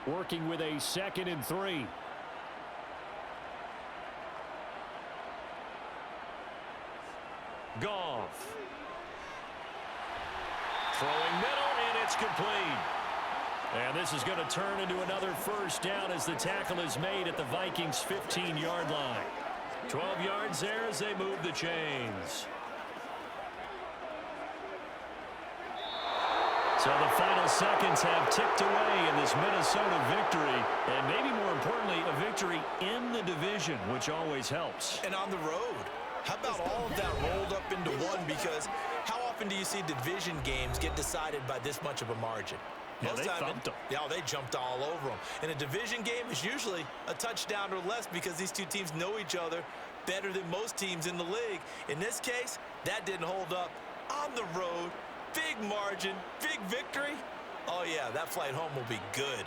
Working with a 2nd and 3. Goff. Throwing middle, and it's complete. And this is going to turn into another first down as the tackle is made at the Vikings' 15-yard line. 12 yards there as they move the chains. So the final seconds have ticked away in this Minnesota victory, and maybe more importantly, a victory in the division, which always helps. And on the road. How about all of that rolled up into one? Because how often do you see division games get decided by this much of a margin? Yeah, they thumped them. Yeah, they jumped all over them. And a division game is usually a touchdown or less because these two teams know each other better than most teams in the league. In this case, that didn't hold up. On the road, big margin, big victory. Oh, yeah, that flight home will be good.